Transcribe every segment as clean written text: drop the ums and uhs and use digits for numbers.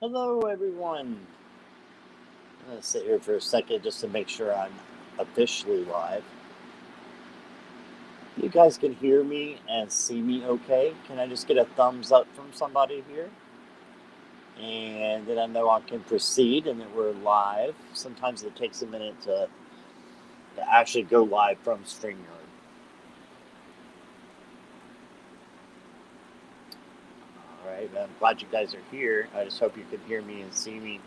Hello, everyone. I'm going to sit here for a second just to make sure I'm officially live. You guys can hear me and see me okay? Can I just get a thumbs up from somebody here? And then I know I can proceed and that we're live. Sometimes it takes a minute to actually go live from StreamYard. All right, I'm glad you guys are here. I just hope you can hear me and see me.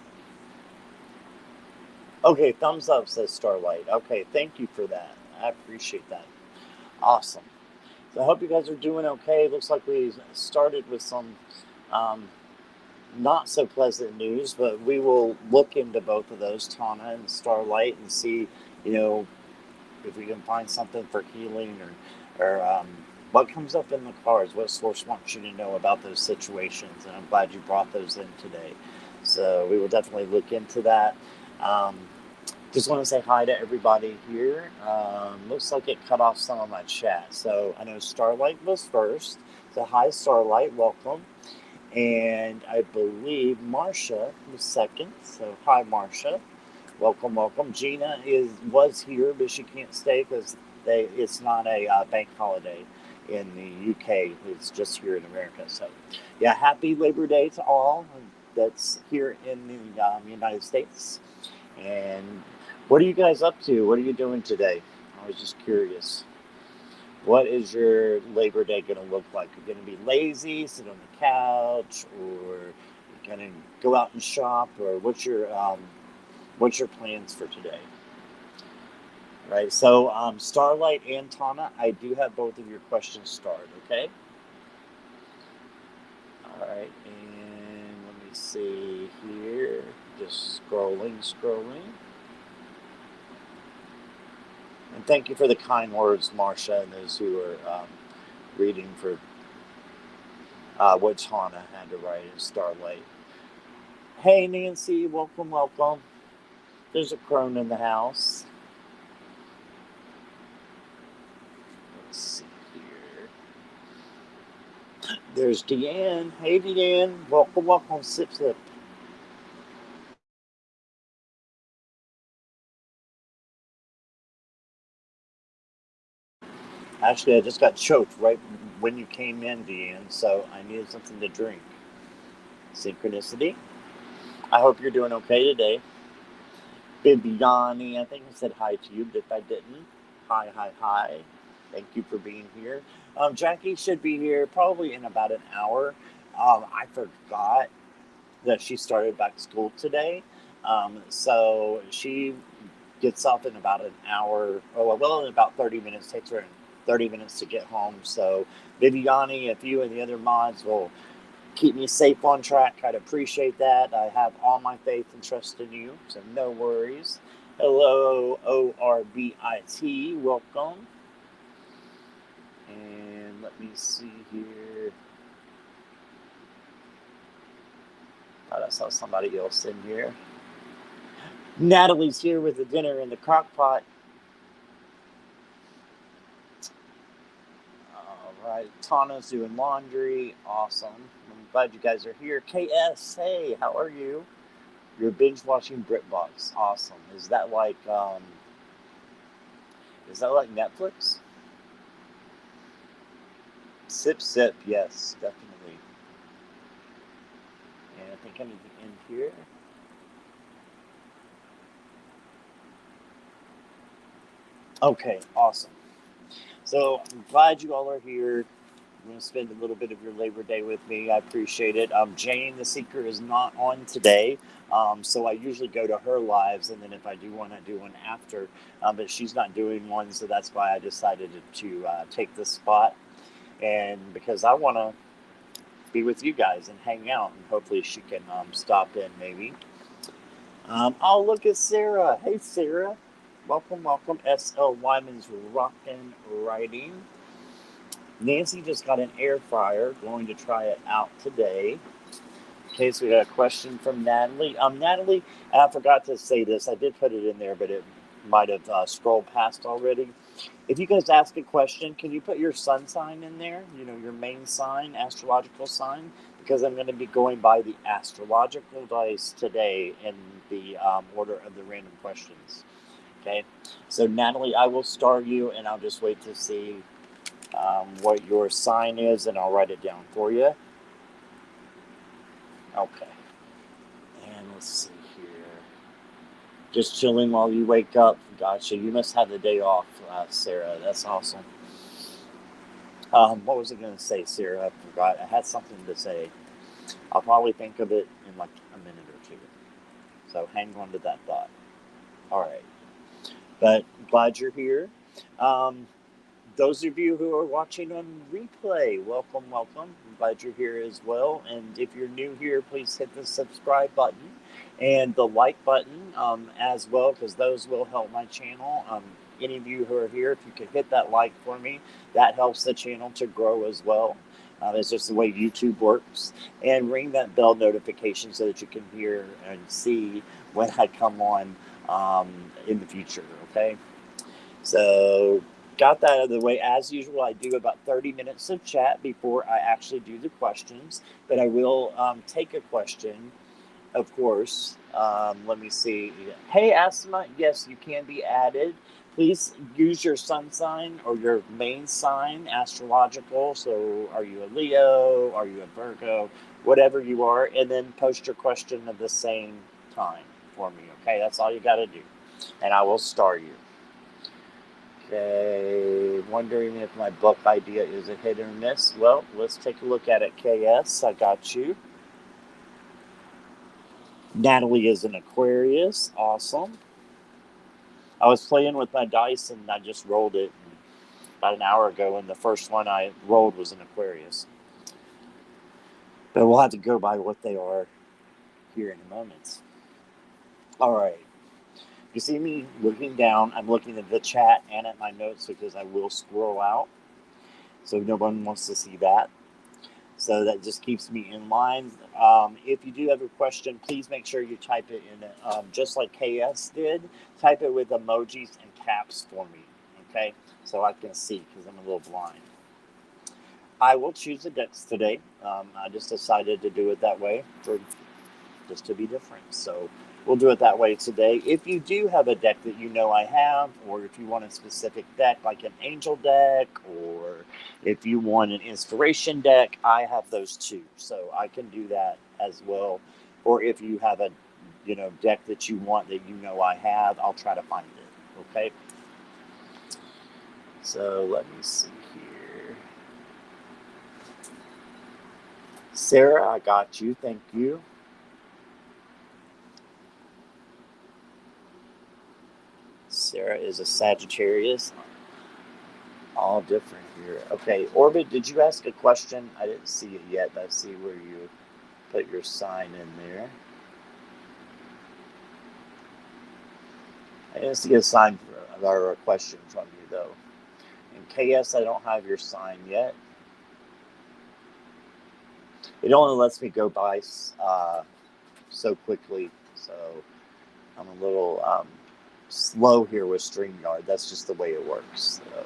Okay, thumbs up says Starlight. Okay, thank you for that. I appreciate that. Awesome. So I hope you guys are doing okay. It looks like we started with some um, not so pleasant news, but we will look into both of those, Tana and Starlight, and see, you know, if we can find something for healing or what comes up in the cards, what source wants you to know about those situations. And I'm glad you brought those in today. So we will definitely look into that. Um, just want to say hi to everybody here. Looks like it cut off some of my chat. So I know Starlight was first. So hi, Starlight. Welcome. And I believe Marsha was second. So hi, Marsha. Welcome, welcome. Gina was here, but she can't stay because it's not a bank holiday in the UK. It's just here in America. So, yeah, happy Labor Day to all that's here in the United States. And what are you guys up to? What are you doing today? I was just curious. What is your Labor Day going to look like? You're going to be lazy, sit on the couch, or you're going to go out and shop, or what's your plans for today? Right. So, Starlight and Tana, I do have both of your questions starred. Okay. All right. And let me see here. Just scrolling. And thank you for the kind words, Marcia, and those who are reading for what Tana had to write in Starlight. Hey, Nancy, welcome, welcome. There's a crone in the house. Let's see here. There's Deanne. Hey, Deanne. Welcome, welcome. Sip, sip. Actually, I just got choked right when you came in, Deanne, so I needed something to drink. Synchronicity. I hope you're doing okay today. Bibiani, I think I said hi to you, but if I didn't, hi, hi, hi. Thank you for being here. Jackie should be here probably in about an hour. I forgot that she started back school today. So she gets off in about an hour, well, in about 30 minutes. Takes her 30 minutes to get home. So, Viviani, if you and the other mods will keep me safe on track, I'd appreciate that. I have all my faith and trust in you, so no worries. Hello, ORBIT, welcome. And let me see here. Thought I saw somebody else in here. Natalie's here with the dinner in the crock pot. All right, Tana's doing laundry. Awesome. I'm glad you guys are here. KS, hey, how are you? You're binge watching BritBox. Awesome. Is that like Netflix? Sip sip, yes, definitely. And I think anything in here. Okay, awesome. So I'm glad you all are here. You're going to spend a little bit of your Labor Day with me. I appreciate it. Jane the Seeker is not on today, so I usually go to her lives, and then if I do one, I do one after. But she's not doing one, so that's why I decided to take this spot. And because I want to be with you guys and hang out, and hopefully she can stop in maybe. Oh, look at Sarah. Hey, Sarah. Welcome, welcome. S.L. Wyman's Rockin' Writing. Nancy just got an air fryer. Going to try it out today. Okay, so we got a question from Natalie. Natalie, I forgot to say this. I did put it in there, but it might have scrolled past already. If you guys ask a question, can you put your sun sign in there? You know, your main sign, astrological sign, because I'm going to be going by the astrological dice today in the order of the random questions. Okay, so Natalie, I will start you, and I'll just wait to see what your sign is, and I'll write it down for you. Okay, and let's see here. Just chilling while you wake up. Gotcha. You must have the day off, Sarah. That's awesome. What was I going to say, Sarah? I forgot. I had something to say. I'll probably think of it in like a minute or two. So hang on to that thought. All right. But glad you're here. Those of you who are watching on replay, welcome, welcome. I'm glad you're here as well. And if you're new here, please hit the subscribe button and the like button as well, because those will help my channel. Any of you who are here, if you could hit that like for me, that helps the channel to grow as well. It's just the way YouTube works. And ring that bell notification so that you can hear and see when I come on in the future, okay? So got that out of the way. As usual, I do about 30 minutes of chat before I actually do the questions, but I will take a question, of course. Let me see. Hey, Asma, yes, you can be added. Please use your sun sign or your main sign, astrological. So are you a Leo? Are you a Virgo? Whatever you are, and then post your question at the same time for me, okay? That's all you got to do, and I will start you. Okay, wondering if my book idea is a hit or miss. Well, let's take a look at it, KS. I got you. Natalie is an Aquarius. Awesome. I was playing with my dice and I just rolled it about an hour ago, and the first one I rolled was an Aquarius. But we'll have to go by what they are here in a moment. All right. You see me looking down. I'm looking at the chat and at my notes because I will scroll out. So no one wants to see that. So that just keeps me in line. If you do have a question, please make sure you type it in, just like KS did. Type it with emojis and caps for me, okay? So I can see because I'm a little blind. I will choose the decks today. I just decided to do it that way just to be different. So we'll do it that way today. If you do have a deck that you know I have, or if you want a specific deck like an angel deck, or if you want an inspiration deck, I have those too. So I can do that as well. Or if you have a deck that you want that you know I have, I'll try to find it. Okay. So let me see here. Sarah, I got you. Thank you. Sarah is a Sagittarius. All different here. Okay, Orbit, did you ask a question? I didn't see it yet, but I see where you put your sign in there. I didn't see a sign or a question from you, though. In KS, I don't have your sign yet. It only lets me go by so quickly, so I'm a little slow here with StreamYard. That's just the way it works. So,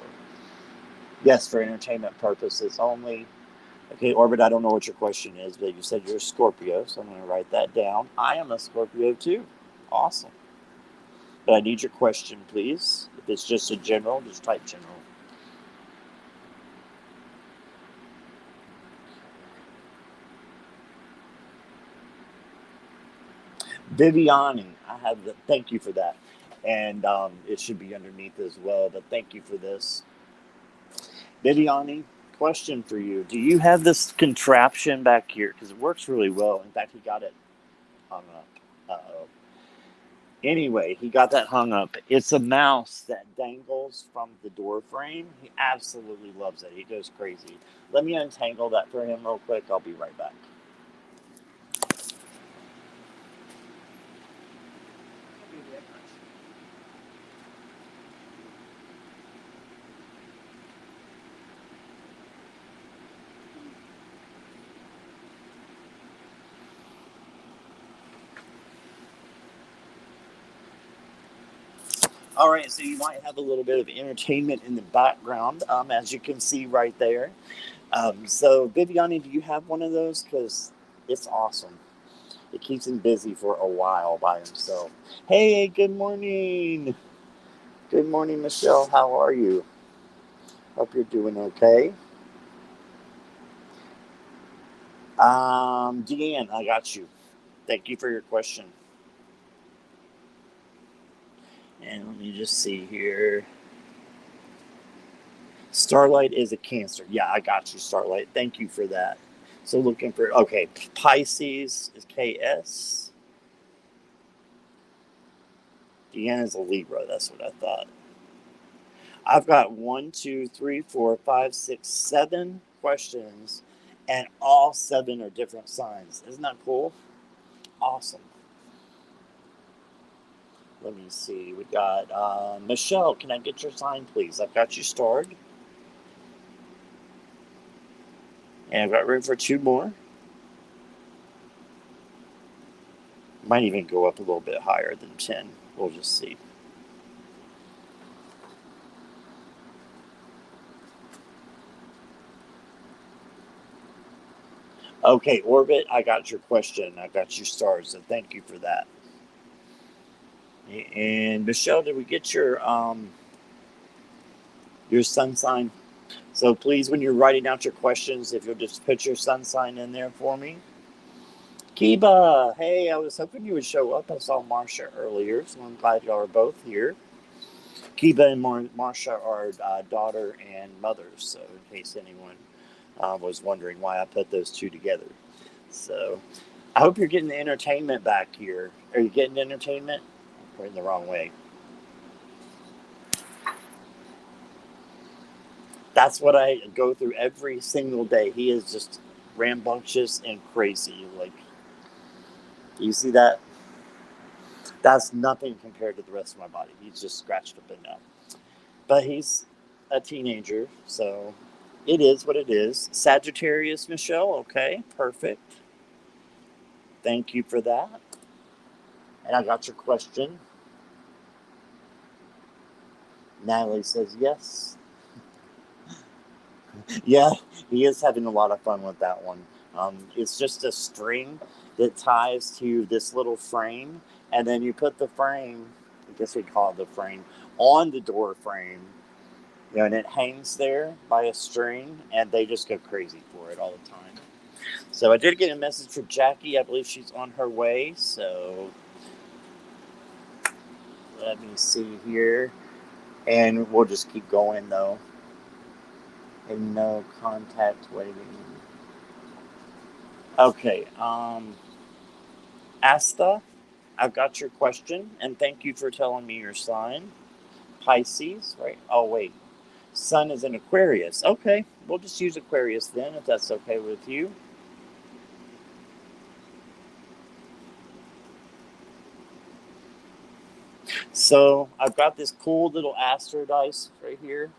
yes, for entertainment purposes only. Okay, Orbit, I don't know what your question is, but you said you're a Scorpio, so I'm going to write that down. I am a Scorpio too. Awesome. But I need your question, please. If it's just a general, just type general. Viviani, thank you for that. And it should be underneath as well, but thank you for this. Viviani, question for you. Do you have this contraption back here? Because it works really well. In fact, he got it hung up. Uh-oh. Anyway, he got that hung up. It's a mouse that dangles from the door frame. He absolutely loves it. He goes crazy. Let me untangle that for him real quick. I'll be right back. All right, so you might have a little bit of entertainment in the background, as you can see right there. So, Viviani, do you have one of those? Because It's awesome. It keeps him busy for a while by himself. Hey, good morning. Good morning, Michelle. How are you? Hope you're doing okay. Deanne, I got you. Thank you for your question. And let me just see here. Starlight is a Cancer. Yeah, I got you, Starlight. Thank you for that. So looking for, okay, Pisces is KS. Deanna is a Libra. That's what I thought. I've got 1, 2, 3, 4, 5, 6, 7 questions, and all 7 are different signs. Isn't that cool? Awesome. Let me see. We got Michelle. Can I get your sign, please? I've got you starred. And I've got room for 2 more. Might even go up a little bit higher than 10. We'll just see. Okay, Orbit, I got your question. I got you starred, so thank you for that. And Michelle, did we get your sun sign? So please, when you're writing out your questions, if you'll just put your sun sign in there for me. Kiba, hey, I was hoping you would show up. I saw Marsha earlier, so I'm glad y'all are both here. Kiba and Marsha are daughter and mother, so in case anyone was wondering why I put those two together. So I hope you're getting the entertainment back here. Are you getting entertainment? We're in the wrong way. That's what I go through every single day. He is just rambunctious and crazy. Like, you see that? That's nothing compared to the rest of my body. He's just scratched up and down. But he's a teenager, so it is what it is. Sagittarius, Michelle. Okay, perfect. Thank you for that. And I got your question. Natalie says yes. Yeah, he is having a lot of fun with that one. It's just a string that ties to this little frame, and then you put the frame, I guess we call it the frame, on the door frame, and it hangs there by a string, and they just go crazy for it all the time. So I did get a message from Jackie. I believe she's on her way, so let me see here. And we'll just keep going, though. And no contact waiting. Okay, Asta, I've got your question, and thank you for telling me your sign. Pisces, right? Oh, wait. Sun is in Aquarius. Okay, we'll just use Aquarius then, if that's okay with you. So I've got this cool little astro dice right here.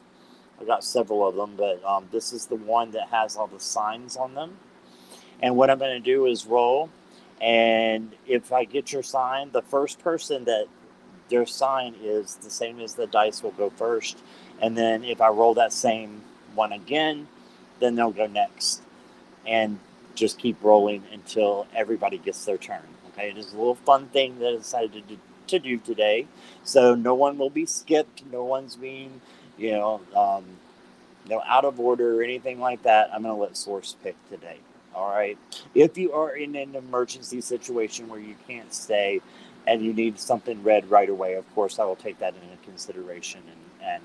I've got several of them, but this is the one that has all the signs on them. And what I'm going to do is roll. And if I get your sign, the first person that their sign is the same as the dice will go first. And then if I roll that same one again, then they'll go next. And just keep rolling until everybody gets their turn. Okay, it is a little fun thing that I decided to do today. So no one will be skipped. No one's being, you know, out of order or anything like that. I'm going to let Source pick today. All right. If you are in an emergency situation where you can't stay and you need something read right away, of course, I will take that into consideration and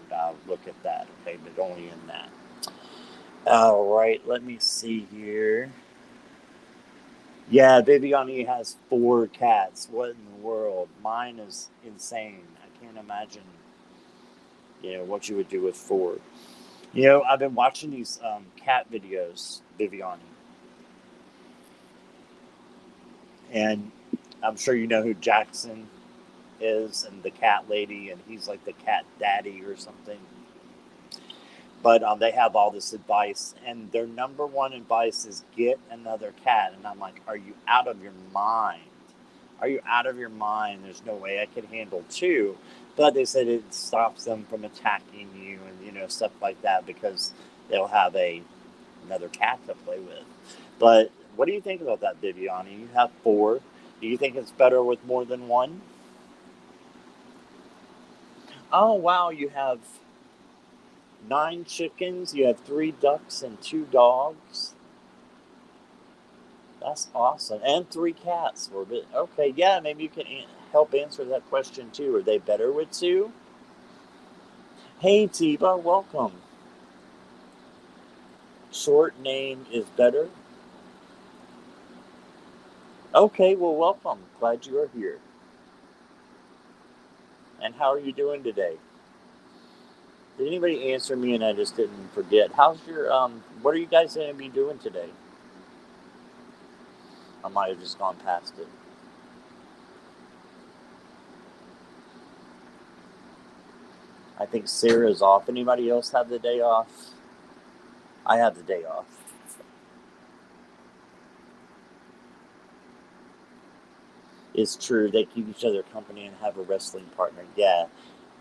look at that. Okay. But only in that. All right. Let me see here. Yeah. Viviani has 4 cats. What in the world? Mine is insane. I can't imagine, what you would do with 4. I've been watching these cat videos, Viviani. And I'm sure you know who Jackson is and the cat lady, and he's like the cat daddy or something. But they have all this advice, and their number one advice is get another cat. And I'm like, are you out of your mind? Are you out of your mind? There's no way I could handle 2. But they said it stops them from attacking you and, stuff like that because they'll have another cat to play with. But What do you think about that, Viviani? You have 4. Do you think it's better with more than one? Oh, wow. You have 9 chickens, you have 3 ducks, and 2 dogs. That's awesome. And 3 cats. Okay, yeah, maybe you can help answer that question too. Are they better with 2? Hey, Tiba, welcome. Short name is better. Okay, well, welcome. Glad you are here. And how are you doing today? Did anybody answer me and I just didn't forget? What are you guys going to be doing today? I might have just gone past it. I think Sarah's off. Anybody else have the day off? I have the day off. It's true. They keep each other company and have a wrestling partner. Yeah,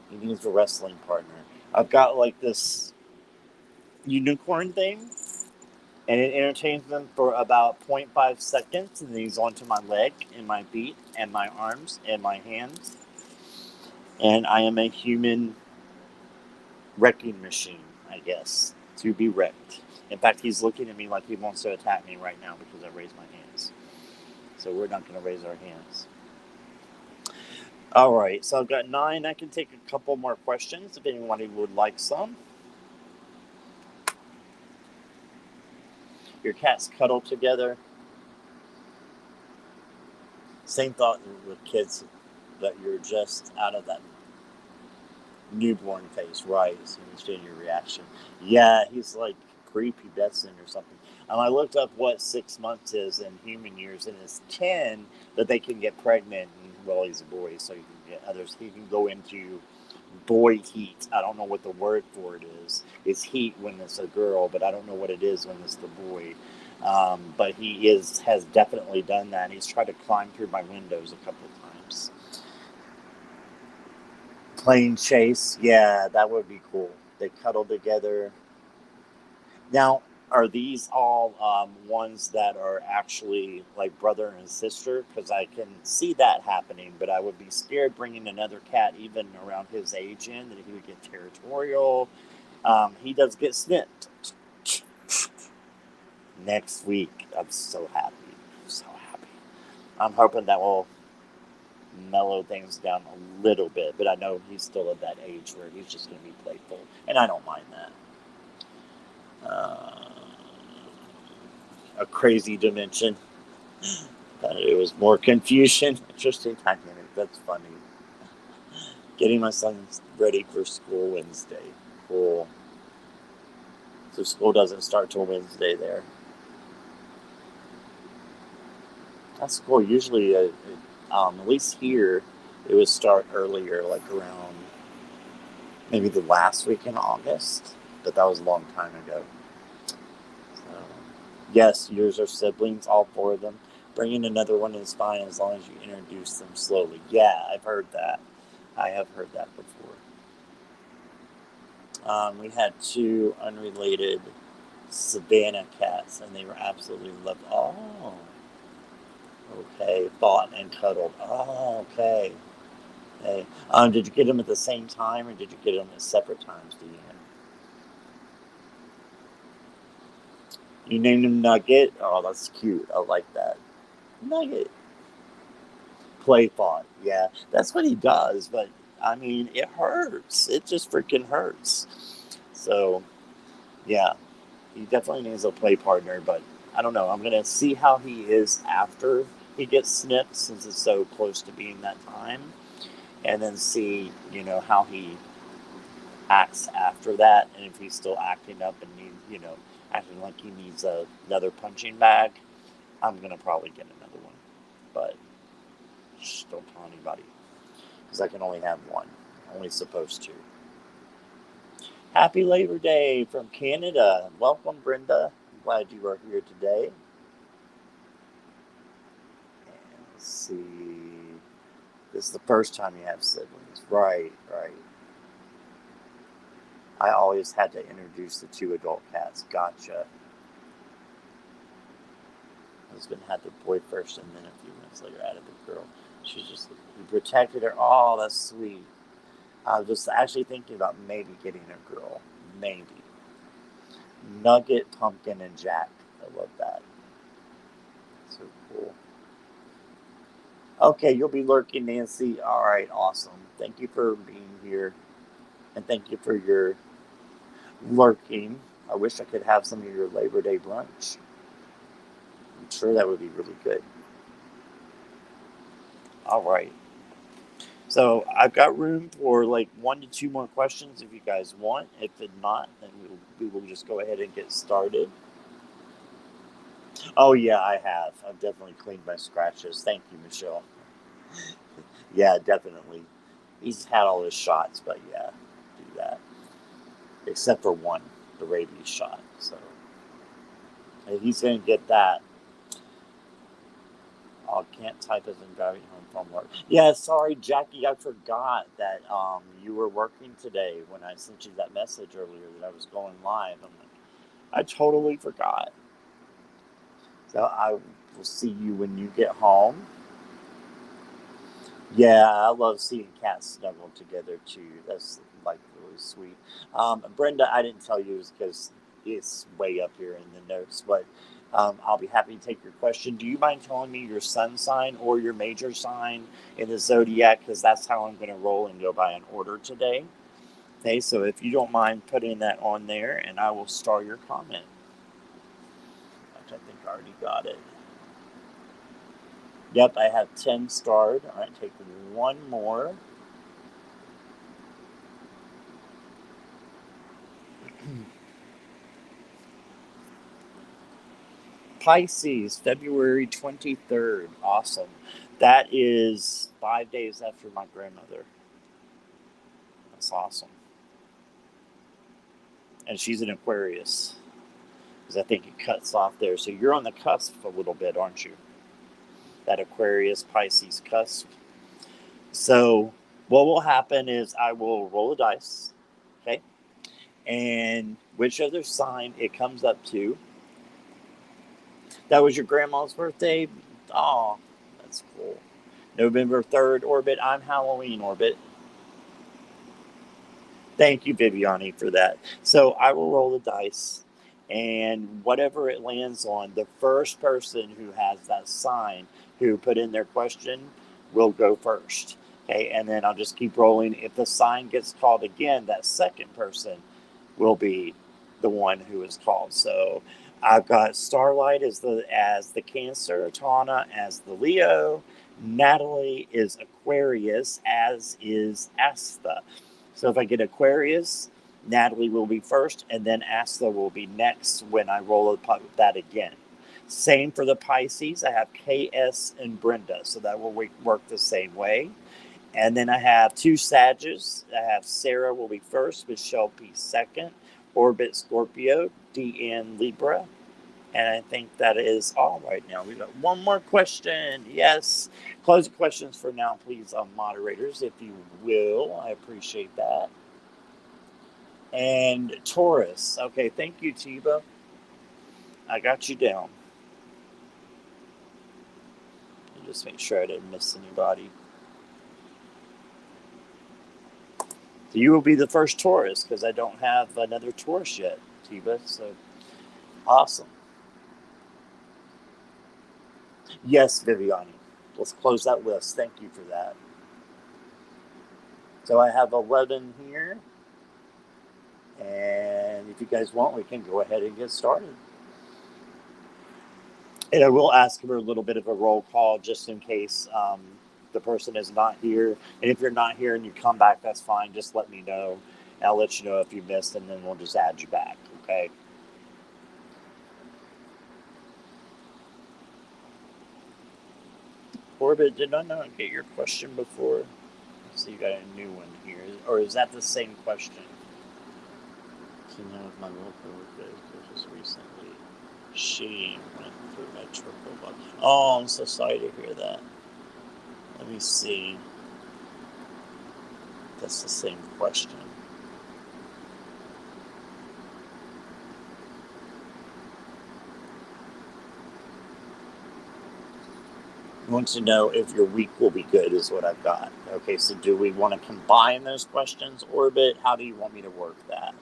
he needs a wrestling partner. I've got like this unicorn thing, and it entertains them for about 0.5 seconds, and then he's onto my leg and my feet and my arms and my hands. And I am a human wrecking machine, I guess, to be wrecked. In fact, he's looking at me like he wants to attack me right now because I raised my hands. So we're not going to raise our hands. All right, so I've got 9. I can take a couple more questions if anybody would like some. Your cats cuddle together. Same thought with kids, that you're just out of that newborn phase, right? So you understand your reaction. Yeah, he's like prepubescent or something. I looked up what 6 months is in human years, and it's 10 that they can get pregnant. And, well, he's a boy, so you can get others. He can go into boy heat. I don't know what the word for it is. It's heat when it's a girl, but I don't know what it is when it's the boy. But he has definitely done that. He's tried to climb through my windows a couple of times. Plane chase, yeah, that would be cool. They cuddle together. Now, are these all ones that are actually like brother and sister? Because I can see that happening, but I would be scared bringing another cat even around his age in, that he would get territorial. He does get snipped next week. I'm so happy. So happy. I'm hoping that will mellow things down a little bit, but I know he's still at that age where he's just going to be playful, and I don't mind that. A crazy dimension. It was more confusion. Interesting dynamic. That's funny. Getting my son ready for school Wednesday. Cool. So school doesn't start till Wednesday there. That's cool. Usually, at least here, it would start earlier, like around maybe the last week in August. But that was a long time ago. So, yes, yours are siblings, all 4 of them. Bringing another one is fine as long as you introduce them slowly. Yeah, I've heard that. I have heard that before. We had 2 unrelated Savannah cats, and they were absolutely lovely. Oh, okay. Fought and cuddled. Oh, okay. Okay. Did you get them at the same time, or did you get them at separate times, Deanne? You named him Nugget? Oh, that's cute. I like that. Nugget. Play fought. Yeah, that's what he does, but I mean, it hurts. It just freaking hurts. So, yeah, he definitely needs a play partner, but I don't know. I'm going to see how he is after he gets snipped, since it's so close to being that time, and then see, how he acts after that, and if he's still acting up and acting like he needs another punching bag, I'm going to probably get another one. But shh, don't tell anybody, because I can only have one. I'm only supposed to. Happy Labor Day from Canada. Welcome, Brenda. I'm glad you are here today. And let's see. This is the first time you have siblings. Right. I always had to introduce the 2 adult cats. Gotcha. Husband had the boy first, and then a few minutes later added the girl. She just he protected her. Oh, that's sweet. I was just actually thinking about maybe getting a girl. Maybe. Nugget, Pumpkin, and Jack. I love that. So cool. Okay, you'll be lurking, Nancy. All right, awesome. Thank you for being here, and thank you for your lurking. I wish I could have some of your Labor Day brunch. I'm sure that would be really good. All right. So I've got room for like 1 to 2 more questions if you guys want. If not, then we will just go ahead and get started. Oh yeah, I have. I've definitely cleaned my scratches. Thank you, Michelle. Yeah, definitely. He's had all his shots, but yeah, do that. Except for one, the rabies shot. So he's gonna get that. Oh, can't type as I'm driving home from work. Yeah, sorry, Jackie. I forgot that you were working today when I sent you that message earlier that I was going live. I'm like, I totally forgot. So I will see you when you get home. Yeah, I love seeing cats snuggle together too. That's like really sweet. Brenda, I didn't tell you because it's way up here in the notes, but I'll be happy to take your question. Do you mind telling me your sun sign or your major sign in the zodiac? Because that's how I'm going to roll and go by an order today. Okay, so if you don't mind putting that on there, and I will star your comment. Which I think I already got it. Yep, I have 10 starred. All right, take one more. Pisces, February 23rd. Awesome. That is 5 days after my grandmother. That's awesome. And she's an Aquarius. Because I think it cuts off there. So you're on the cusp a little bit, aren't you? That Aquarius Pisces cusp. So what will happen is I will roll a dice. Okay. And whichever sign it comes up to. That was your grandma's birthday? Oh, that's cool. November 3rd orbit. I'm Halloween orbit. Thank you, Viviani, for that. So I will roll the dice, and whatever it lands on, the first person who has that sign who put in their question will go first. Okay, and then I'll just keep rolling. If the sign gets called again, that second person will be the one who is called. So I've got Starlight as the Cancer, Tana as the Leo, Natalie is Aquarius, as is Asta. So if I get Aquarius, Natalie will be first, and then Asta will be next when I roll that again. Same for the Pisces. I have KS and Brenda, so that will work the same way. And then I have 2 Sages. I have Sarah will be first, Michelle be second, Orbit Scorpio, DN Libra. And I think that is all right now. We got one more question. Yes. Close the questions for now, please, moderators, if you will. I appreciate that. And Taurus. Okay, thank you, Tiba. I got you down. I'll just make sure I didn't miss anybody. So you will be the first Taurus because I don't have another Taurus yet, Tiba. So awesome. Yes, Viviani. Let's close that list. Thank you for that. So I have 11 here. And if you guys want, we can go ahead and get started. And I will ask for a little bit of a roll call just in case the person is not here. And if you're not here and you come back, that's fine. Just let me know. And I'll let you know if you missed, and then we'll just add you back. Okay. Orbit, did I not get your question before? So you got a new one here. Or is that the same question? You know, with my local work just recently, she went through my triple bug. Oh, I'm so sorry to hear that. Let me see. That's the same question. Want to know if your week will be good is what I've got. Okay, so do we want to combine those questions, Orbit? How do you want me to work that?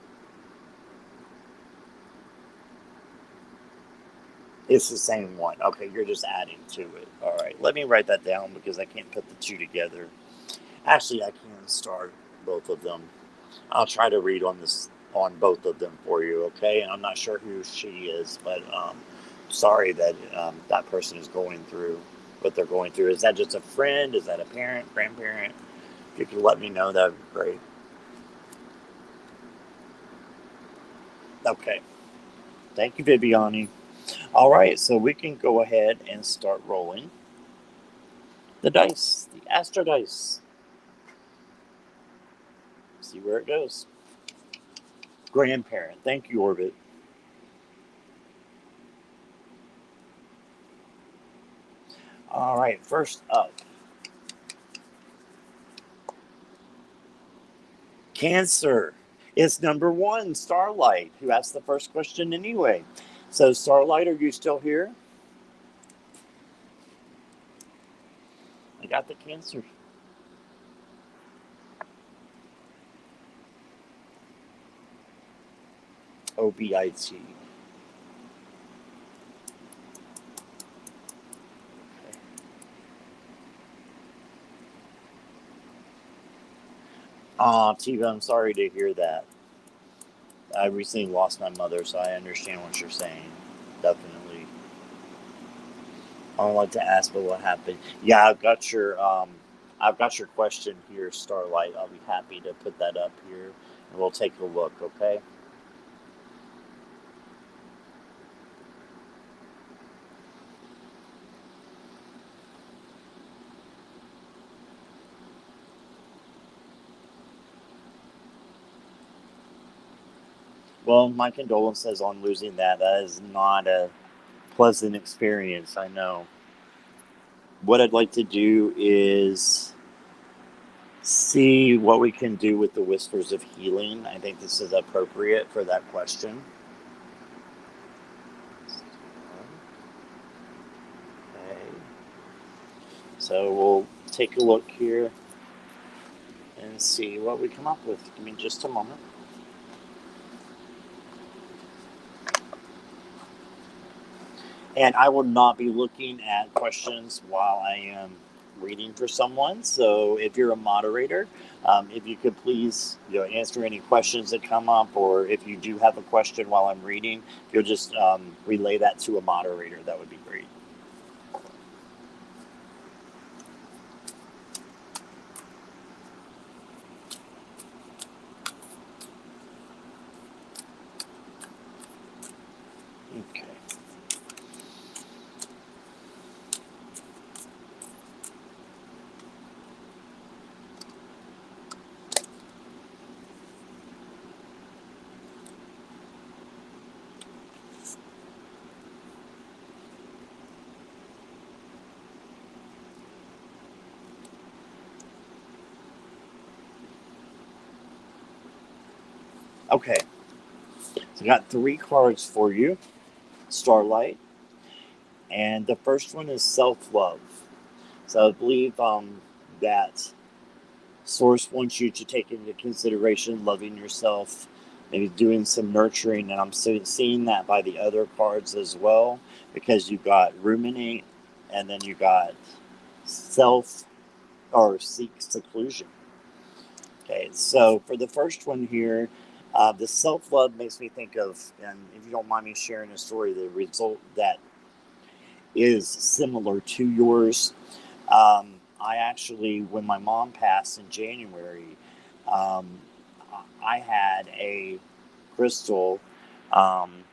It's the same one. Okay, you're just adding to it. All right, let me write that down because I can't put the two together. Actually, I can start both of them. I'll try to read on both of them for you. Okay, and I'm not sure who she is, but sorry that that person is going through what they're going through. Is that just a friend? Is that a parent, grandparent? If you could let me know, that would be great. Okay, thank you, Viviani. All right, so we can go ahead and start rolling the dice, the Astro dice. See where it goes. Grandparent. Thank you, Orbit. All right, first up, Cancer. It's number one, Starlight, who asked the first question anyway. So, Starlight, are you still here? I got the Cancer. OBIT. Tiva, I'm sorry to hear that. I recently lost my mother, so I understand what you're saying. Definitely. I don't like to ask, but what happened? Yeah, I've got your question here, Starlight. I'll be happy to put that up here, and we'll take a look. Okay. Well, my condolences on losing that. That is not a pleasant experience. I know. What I'd like to do is see what we can do with the Whispers of Healing. I think this is appropriate for that question. Okay. So we'll take a look here and see what we come up with. Give me just a moment. And I will not be looking at questions while I am reading for someone. So if you're a moderator, if you could please answer any questions that come up, or if you do have a question while I'm reading, if you'll just relay that to a moderator, that would be great. Okay. Okay. So I got 3 cards for you, Starlight. And the first one is self-love. So I believe that Source wants you to take into consideration loving yourself, maybe doing some nurturing, and I'm seeing that by the other cards as well, because you got ruminate, and then you got self or seek seclusion. Okay, so for the first one here, the self love makes me think of, and if you don't mind me sharing a story, the result that is similar to yours. I actually, when my mom passed in January, um, I had a crystal, um,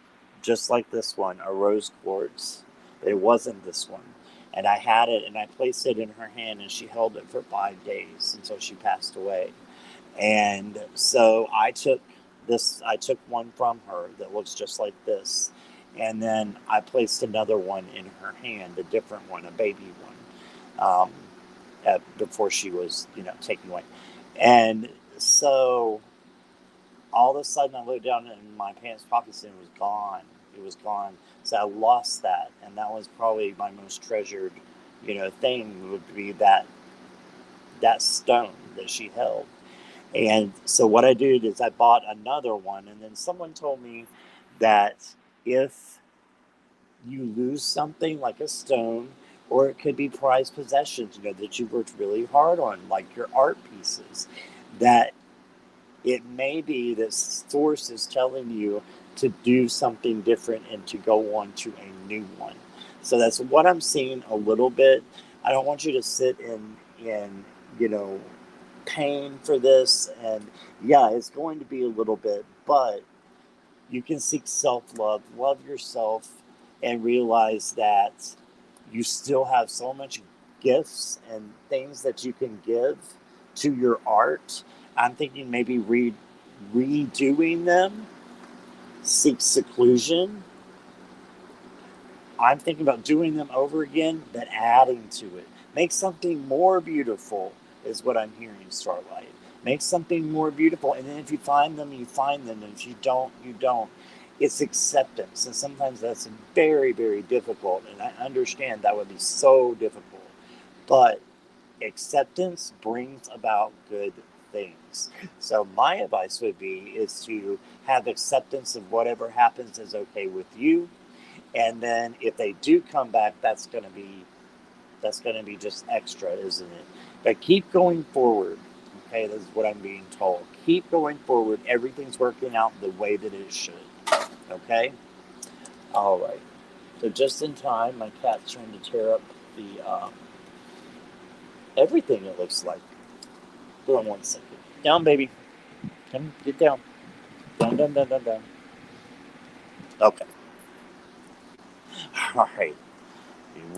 just like this one, a rose quartz. It wasn't this one. And I had it and I placed it in her hand and she held it for 5 days until she passed away. And so I took one from her that looks just like this. And then I placed another one in her hand, a different one, a baby one, before she was, taken away. And so all of a sudden I looked down in my pants pockets and it was gone. It was gone. So I lost that. And that was probably my most treasured thing would be that stone that she held. And so what I did is I bought another one, and then someone told me that if you lose something like a stone, or it could be prized possessions, that you worked really hard on, like your art pieces, that it may be that source is telling you to do something different and to go on to a new one. So that's what I'm seeing a little bit. I don't want you to sit in you know pain for this, and yeah, it's going to be a little bit, but you can seek self-love, love yourself, and realize that you still have so much gifts and things that you can give to your art. I'm thinking maybe redoing them, seek seclusion. I'm thinking about doing them over again, but adding to it. Make something more beautiful, is what I'm hearing, Starlight. Make something more beautiful. And then if you find them, you find them. And if you don't, you don't. It's acceptance. And sometimes that's very, very difficult. And I understand that would be so difficult. But acceptance brings about good things. So my advice would be is to have acceptance of whatever happens is okay with you, and then if they do come back, that's going to be just extra, isn't it? But keep going forward. Okay, that's what I'm being told. Keep going forward. Everything's working out the way that it should. Okay. All right. So just in time, my cat's trying to tear up the everything. It looks like. Hold on one second. Down, baby. Come, get down. Down, down, down, down, down. Okay. All right.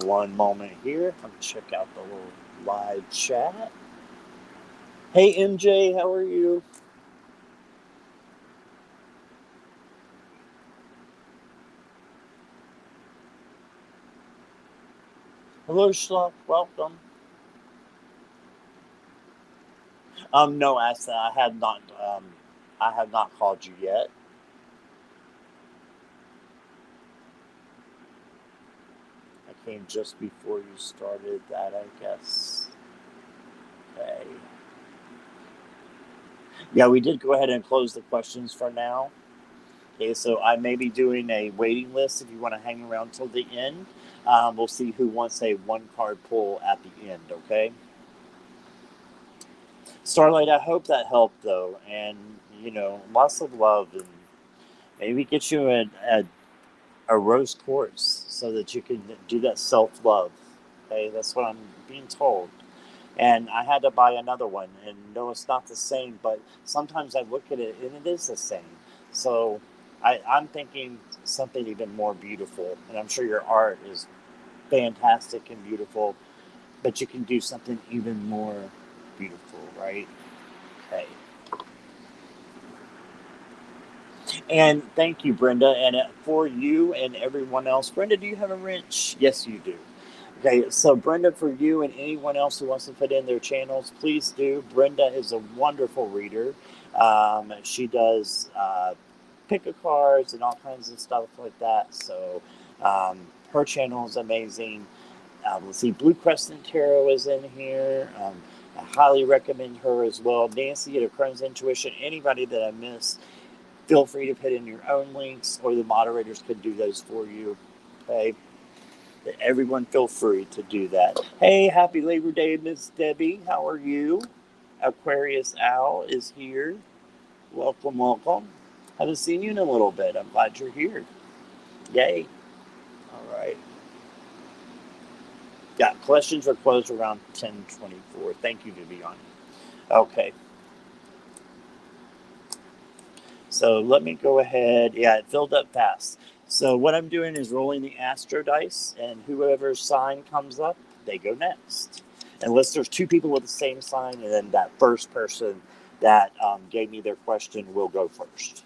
One moment here. I'm gonna check out the little live chat. Hey MJ, how are you? Hello, Schluck. Welcome. No, Asta, I have not called you yet. I came just before you started that, I guess. Okay. Yeah, we did go ahead and close the questions for now. Okay, so I may be doing a waiting list if you want to hang around till the end. We'll see who wants a one card pull at the end, okay? Starlight, I hope that helped though. And, lots of love, and maybe get you a rose quartz so that you can do that self love. Okay, that's what I'm being told. And I had to buy another one, and no, it's not the same, but sometimes I look at it and it is the same. So I'm thinking something even more beautiful, and I'm sure your art is fantastic and beautiful, but you can do something even more beautiful, right? Okay. And thank you, Brenda. And for you and everyone else, Brenda, do you have a wrench? Yes, you do. Okay, so Brenda, for you and anyone else who wants to put in their channels, please do. Brenda is a wonderful reader. She does pick a cards and all kinds of stuff like that. So her channel is amazing. Let's see, Blue Crescent Tarot is in here. I highly recommend her as well. Nancy at Crohn's Intuition. Anybody that I missed, feel free to put in your own links, or the moderators could do those for you. Okay. Everyone feel free to do that. Hey, happy Labor Day, Miss Debbie. How are you? Aquarius Owl is here. Welcome, welcome. Haven't seen you in a little bit. I'm glad you're here. Yay. All right. Yeah, questions are closed around 10:24. Thank you, Vivian. Okay. So let me go ahead. Yeah, it filled up fast. So what I'm doing is rolling the astro dice, and whoever's sign comes up, they go next. Unless there's two people with the same sign, and then that first person that gave me their question will go first.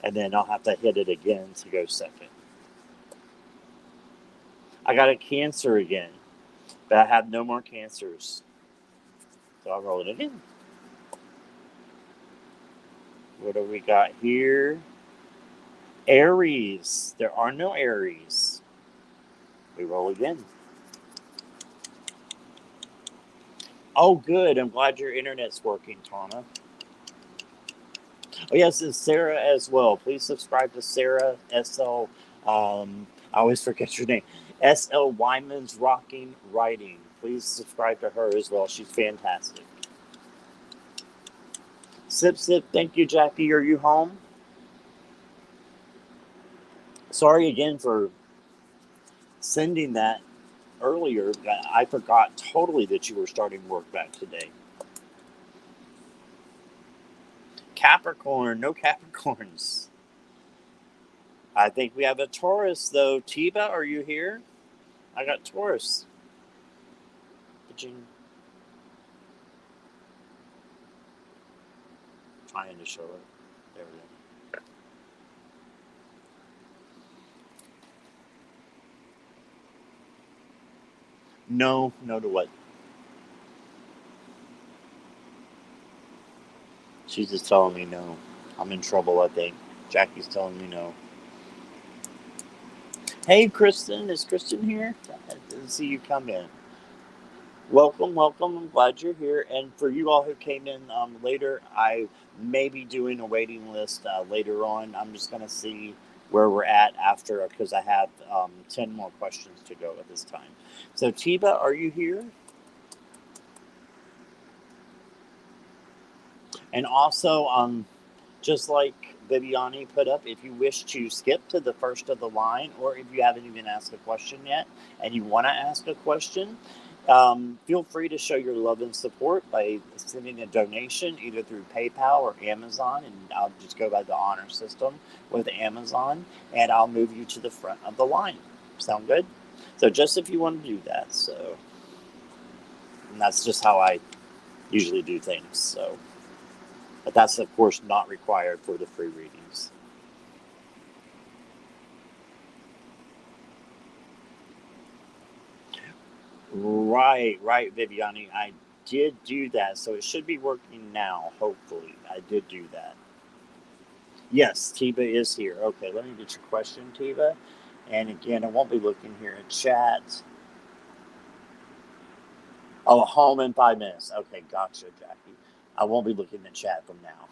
And then I'll have to hit it again to go second. I got a Cancer again, but I have no more Cancers. So I'll roll it again. What do we got here? Aries. There are no Aries. We roll again. Oh, good. I'm glad your internet's working, Tana. Oh, yes, it's Sarah as well. Please subscribe to Sarah SL. I always forget your name. SL Wyman's Rocking Writing. Please subscribe to her as well. She's fantastic. Sip, sip. Thank you, Jackie. Are you home? Sorry again for sending that earlier. I forgot totally that you were starting work back today. Capricorn. No Capricorns. I think we have a Taurus, though. Tiba, are you here? I got Taurus. Trying to show it. There we go. No, no to what? She's just telling me no. I'm in trouble, I think. Jackie's telling me no. Hey, Kristen. Is Kristen here? I didn't see you come in. Welcome, welcome. I'm glad you're here. And for you all who came in later, I may be doing a waiting list later on. I'm just going to see where we're at after because I have 10 more questions to go at this time. So, Tiba, are you here? And also, just like Viviani put up, if you wish to skip to the first of the line, or if you haven't even asked a question yet and you want to ask a question, feel free to show your love and support by sending a donation either through PayPal or Amazon. And I'll just go by the honor system with Amazon and I'll move you to the front of the line. Sound good? So, just if you want to do that. So, and that's just how I usually do things. So, but that's, of course, not required for the free readings. Right, Viviani. I did do that, so it should be working now, hopefully. I did do that. Yes, Tiba is here. Okay, let me get your question, Tiba. And again, I won't be looking here at chat. Oh, home in 5 minutes. Okay, gotcha, Jackie. I won't be looking at chat from now.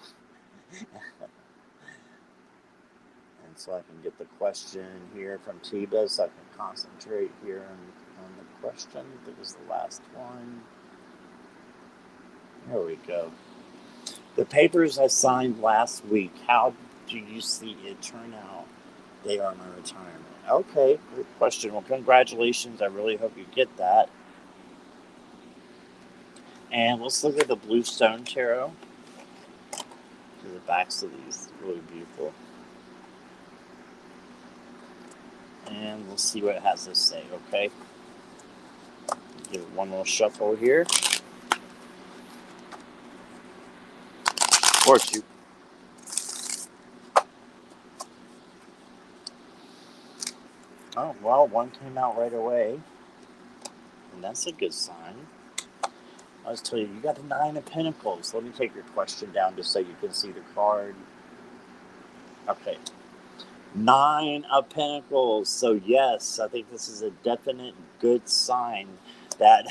And so I can get the question here from Tiba so I can concentrate here on the question. That was the last one. There we go. The papers I signed last week, how do you see it turn out? They are my retirement. Okay, good question. Well, congratulations. I really hope you get that. And let's look at the Blue Stone Tarot. The backs of these really beautiful. And we'll see what it has to say, okay? Give it one more shuffle here. Or two. Oh, well, one came out right away. And that's a good sign. I was telling you, you got the Nine of Pentacles. Let me take your question down just so you can see the card. Okay. Nine of Pentacles. So, yes, I think this is a definite good sign that,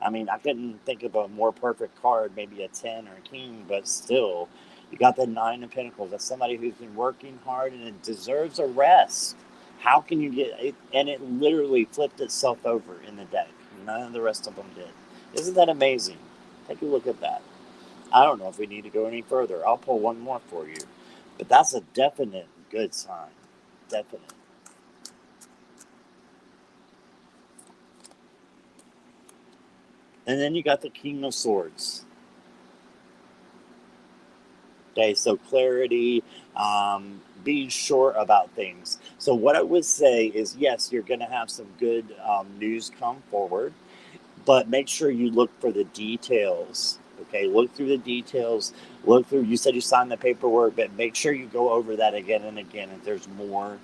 I mean, I couldn't think of a more perfect card, maybe a 10 or a king, but still, you got the Nine of Pentacles. That's somebody who's been working hard and it deserves a rest. How can you get it? And it literally flipped itself over in the deck. None of the rest of them did. Isn't that amazing? Take a look at that. I don't know if we need to go any further. I'll pull one more for you. But that's a definite good sign. Definite. And then you got the King of Swords. Okay, so clarity, being sure about things. So what I would say is, yes, you're going to have some good news come forward, but make sure you look for the details. Okay, look through the details. Look through. You said you signed the paperwork, but make sure you go over that again and again if there's more,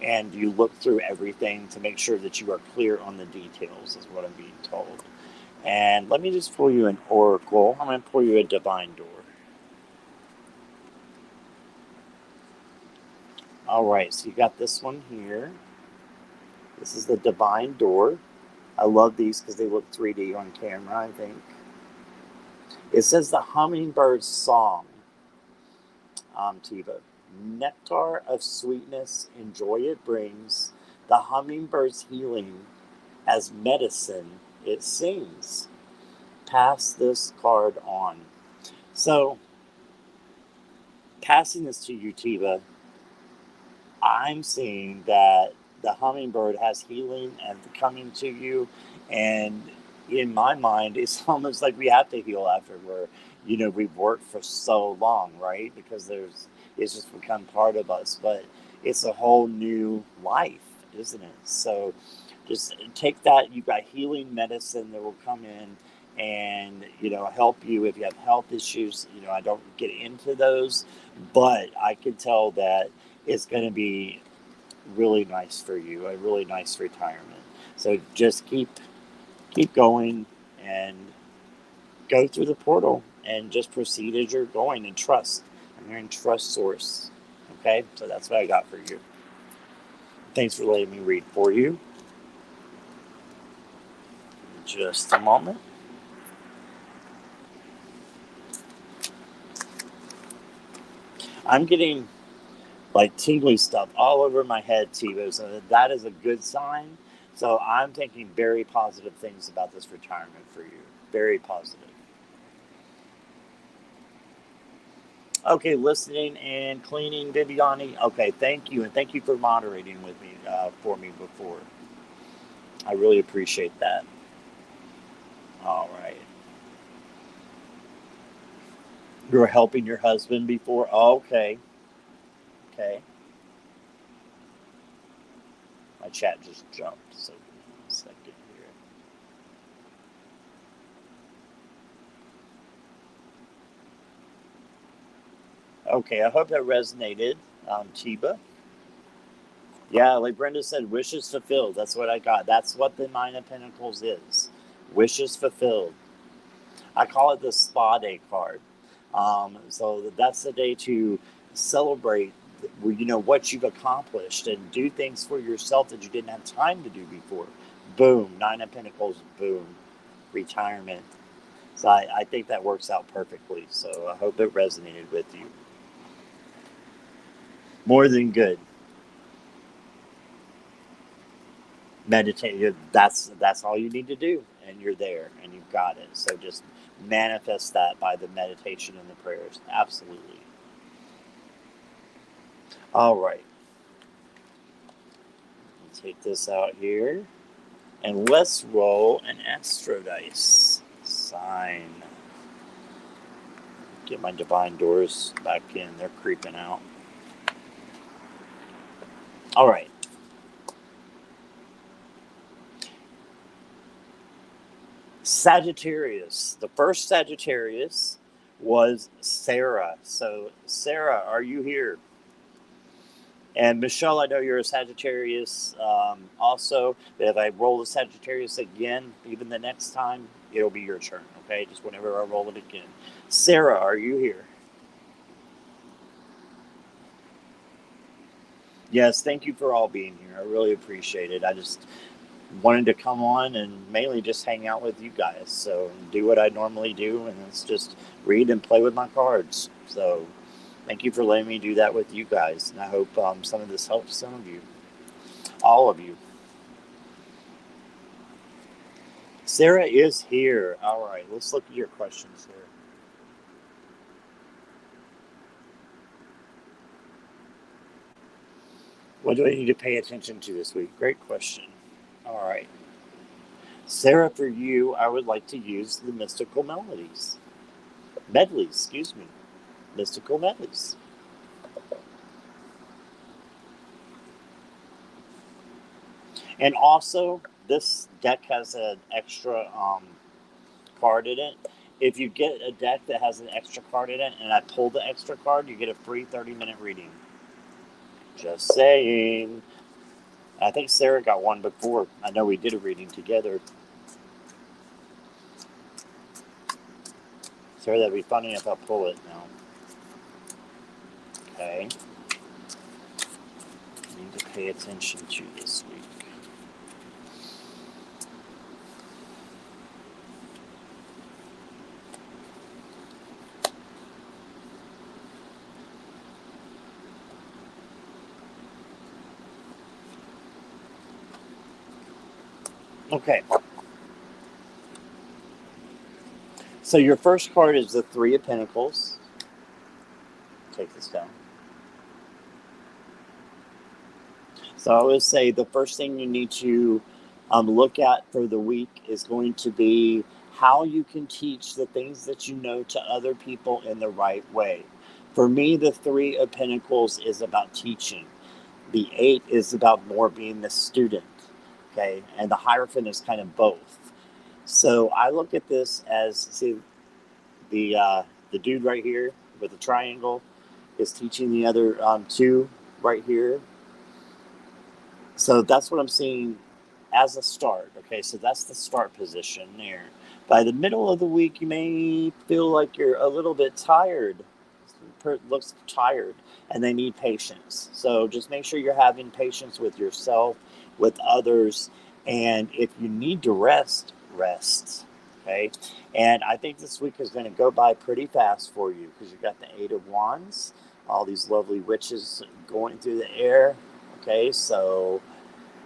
and you look through everything to make sure that you are clear on the details. Is what I'm being told. And let me just pull you an oracle. I'm going to pull you a divine door. All right, so you got this one here. This is the divine door. I love these because they look 3D on camera, I think. It says the hummingbird's song, Tiva. Nectar of sweetness and joy it brings. The hummingbird's healing as medicine it sings. Pass this card on. So, passing this to you, Tiva, I'm seeing that the hummingbird has healing and coming to you. And in my mind, it's almost like we have to heal after we've worked for so long, right? Because it's just become part of us. But it's a whole new life, isn't it? So just take that. You've got healing medicine that will come in and, help you if you have health issues. I don't get into those, but I can tell that it's going to be really nice for you, a really nice retirement. So just keep going and go through the portal and just proceed as you're going and trust. I'm hearing trust source. Okay, so that's what I got for you. Thanks for letting me read for you. Just a moment. I'm getting like tingly stuff all over my head, Tivo. So that is a good sign. So I'm thinking very positive things about this retirement for you. Very positive. Okay, listening and cleaning, Viviani. Okay, thank you. And thank you for moderating with me for me before. I really appreciate that. All right. You were helping your husband before? Okay. Okay. My chat just jumped. So give me 1 second here. Okay, I hope that resonated, Chiba. Yeah, like Brenda said, wishes fulfilled. That's what I got. That's what the Nine of Pentacles is. Wishes fulfilled. I call it the spa day card. So that's the day to celebrate, what you've accomplished and do things for yourself that you didn't have time to do before. Boom, Nine of Pentacles. Boom, retirement. So I think that works out perfectly. So I hope it resonated with you. More than good. Meditate. That's all you need to do, and you're there, and you've got it. So just manifest that by the meditation and the prayers. Absolutely. All right. Take this out here, and let's roll an astro dice. Sign. Get my divine doors back in. They're creeping out. All right. Sagittarius. The first Sagittarius was Sarah. So, Sarah, are you here? And Michelle, I know you're a Sagittarius also. But if I roll the Sagittarius again, even the next time, it'll be your turn. Okay, just whenever I roll it again. Sarah, are you here? Yes, thank you for all being here. I really appreciate it. I just wanted to come on and mainly just hang out with you guys. So do what I normally do, and it's just read and play with my cards. So thank you for letting me do that with you guys. And I hope some of this helps some of you, all of you. Sarah is here. All right, let's look at your questions here. What do I need to pay attention to this week? Great question. All right. Sarah, for you, I would like to use the mystical medleys. Mystical medleys. And also, this deck has an extra card in it. If you get a deck that has an extra card in it, and I pull the extra card, you get a free 30-minute reading. Just saying. I think Sarah got one before. I know we did a reading together. Sarah, that'd be funny if I pull it now. Okay. I need to pay attention to this week. Okay, so your first card is the Three of Pentacles. Take this down. So I would say the first thing you need to look at for the week is going to be how you can teach the things that you know to other people in the right way. For me, the Three of Pentacles is about teaching. The Eight is about more being the student. Okay, and the Hierophant is kind of both. So I look at this as, see, the dude right here with the triangle is teaching the other two right here. So that's what I'm seeing as a start. Okay, so that's the start position there. By the middle of the week, you may feel like you're a little bit tired. Looks tired, and they need patience. So just make sure you're having patience with yourself, with others, and if you need to rest, rest. Okay, and I think this week is going to go by pretty fast for you because you got the Eight of Wands, all these lovely witches going through the air. Okay, so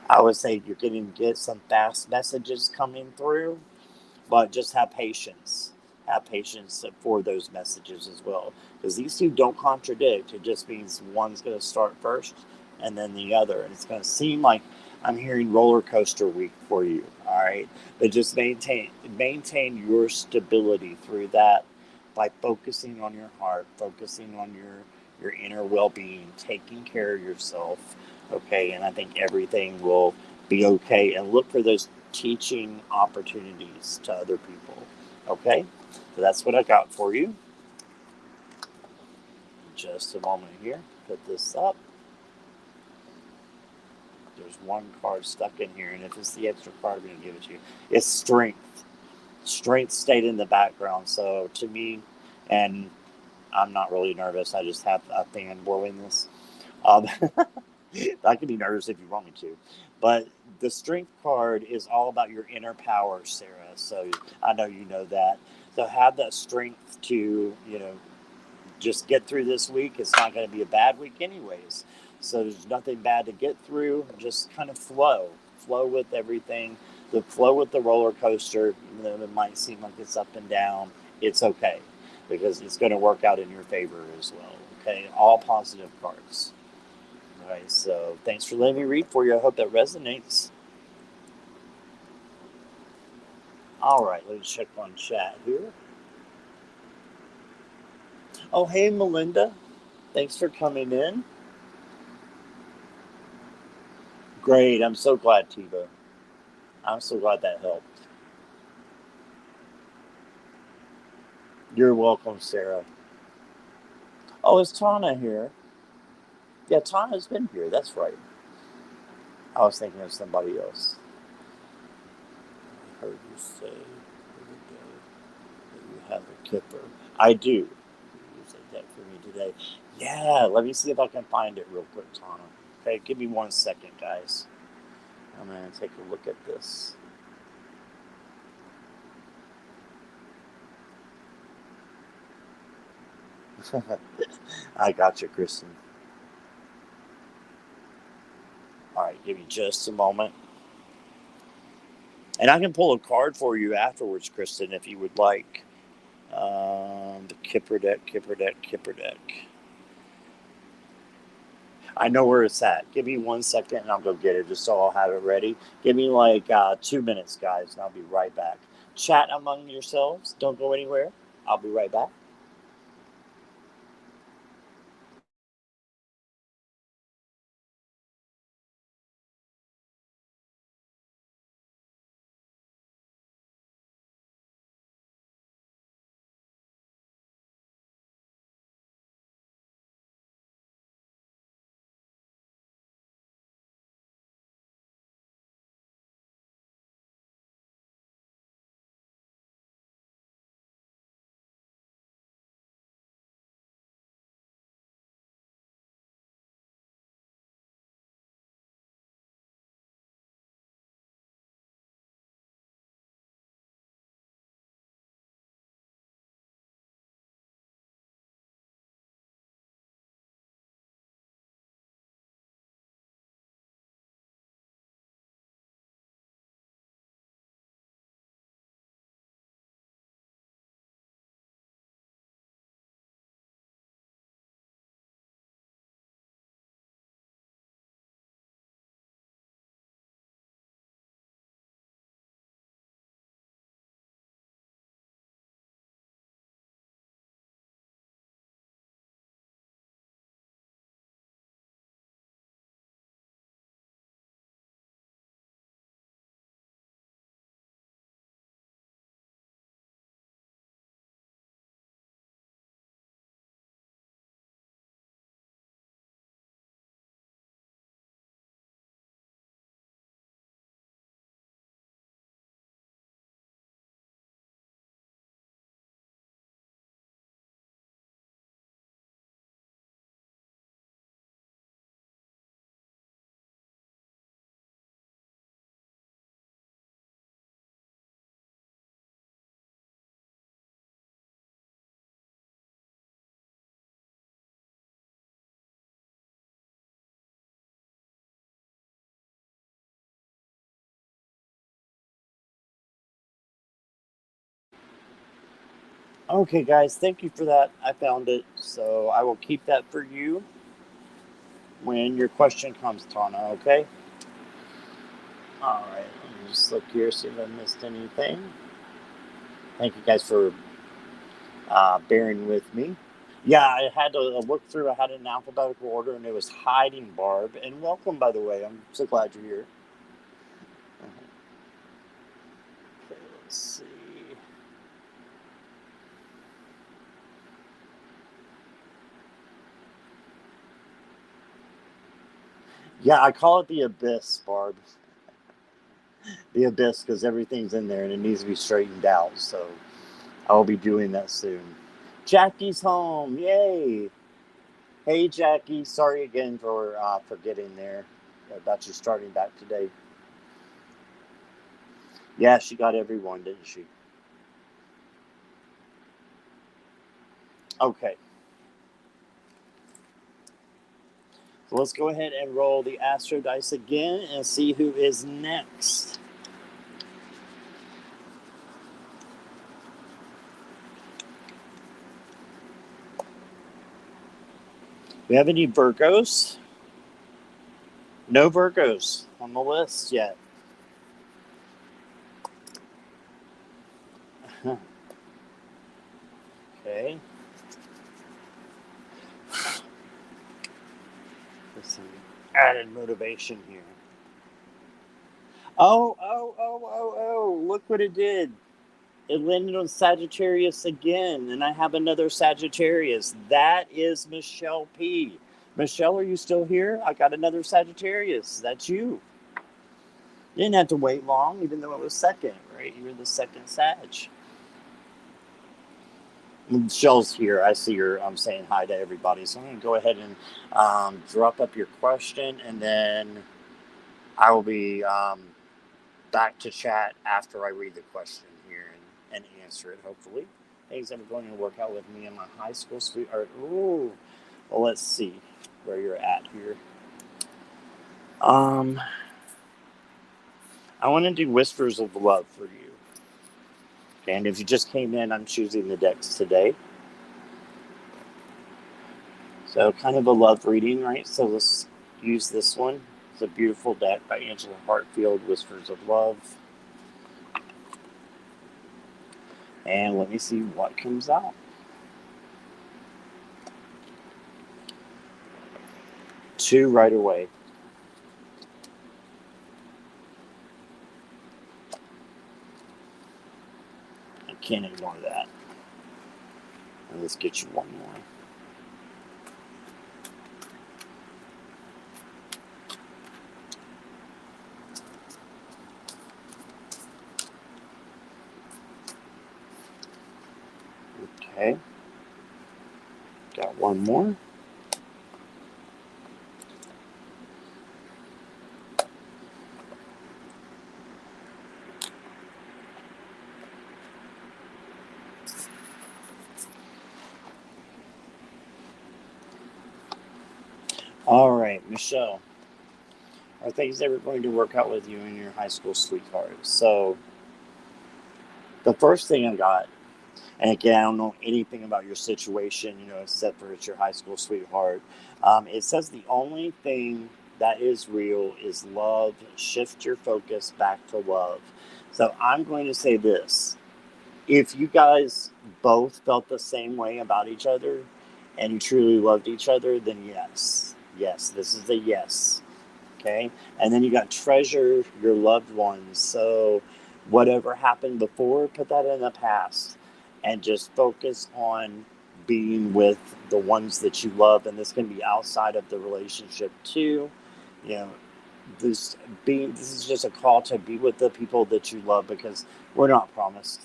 I would say you're going to get some fast messages coming through, but just have patience. Have patience for those messages as well. Because these two don't contradict. It just means one's going to start first and then the other. And it's going to seem like I'm hearing roller coaster week for you. All right. But just maintain your stability through that by focusing on your heart, focusing on your inner well-being, taking care of yourself. Okay. And I think everything will be okay. And look for those teaching opportunities to other people. Okay, so that's what I got for you. Just a moment here. Put this up. There's one card stuck in here, and if it's the extra card, I'm going to give it to you. It's strength. Strength stayed in the background. So to me, and I'm not really nervous. I just have a fan blowing this. Um, I can be nervous if you want me to, but the strength card is all about your inner power, Sarah. So I know you know that. So have that strength to, just get through this week. It's not going to be a bad week, anyways. So there's nothing bad to get through. Just kind of flow with everything. The flow with the roller coaster, even though it might seem like it's up and down, it's okay because it's going to work out in your favor as well. Okay, all positive cards. All right, so thanks for letting me read for you. I hope that resonates. All right, let's check on chat here. Oh, hey, Melinda. Thanks for coming in. Great. I'm so glad, Tiva. I'm so glad that helped. You're welcome, Sarah. Oh, is Tana here? Yeah, Tana's been here. That's right. I was thinking of somebody else. I heard you say the other day that you have a kipper. I do. You said that for me today. Yeah, let me see if I can find it real quick, Tana. Okay, give me 1 second, guys. I'm going to take a look at this. I got you, Kristen. All right, give me just a moment. And I can pull a card for you afterwards, Kristen, if you would like. The Kipper deck, Kipper deck, Kipper deck. I know where it's at. Give me 1 second and I'll go get it just so I'll have it ready. Give me like 2 minutes, guys, and I'll be right back. Chat among yourselves. Don't go anywhere. I'll be right back. Okay, guys, thank you for that. I found it. So I will keep that for you when your question comes, Tana, okay? All right, let me just look here, see if I missed anything. Thank you guys for bearing with me. Yeah, I had to look through. I had it in alphabetical order, and it was hiding Barb. And welcome, by the way. I'm so glad you're here. Okay, let's see. Yeah, I call it the abyss, Barb. The abyss because everything's in there and it needs to be straightened out. So I'll be doing that soon. Jackie's home. Yay. Hey, Jackie. Sorry again for forgetting there about you starting back today. Yeah, she got everyone, didn't she? Okay. So let's go ahead and roll the Astro Dice again and see who is next. Do we have any Virgos? No Virgos on the list yet. Okay. There's some added motivation here. Oh, look what it did. It landed on Sagittarius again, and I have another Sagittarius. That is Michelle P. Michelle, are you still here? I got another Sagittarius. That's you. You didn't have to wait long, even though it was second, right? You're the second Sag. Michelle's here. I see her. I'm saying hi to everybody. So I'm going to go ahead and drop up your question, and then I will be back to chat after I read the question here and answer it, hopefully. Things that are going to work out with me and my high school sweetheart. Ooh. Well, let's see where you're at here. I want to do Whispers of Love for you. And if you just came in, I'm choosing the decks today. So kind of a love reading, right? So let's use this one. It's a beautiful deck by Angela Hartfield, Whispers of Love. And let me see what comes out. 2 right away. I can't ignore that. And let's get you one more. Okay. Got one more. All right, Michelle. Are things ever going to work out with you and your high school sweetheart? So, the first thing I got, and again, I don't know anything about your situation, except for it's your high school sweetheart. It says the only thing that is real is love. Shift your focus back to love. So, I'm going to say this. If you guys both felt the same way about each other and you truly loved each other, then yes. Yes, this is a yes. Okay. And then you got treasure your loved ones. So whatever happened before, put that in the past and just focus on being with the ones that you love. And this can be outside of the relationship too. You know, this is just a call to be with the people that you love, because we're not promised,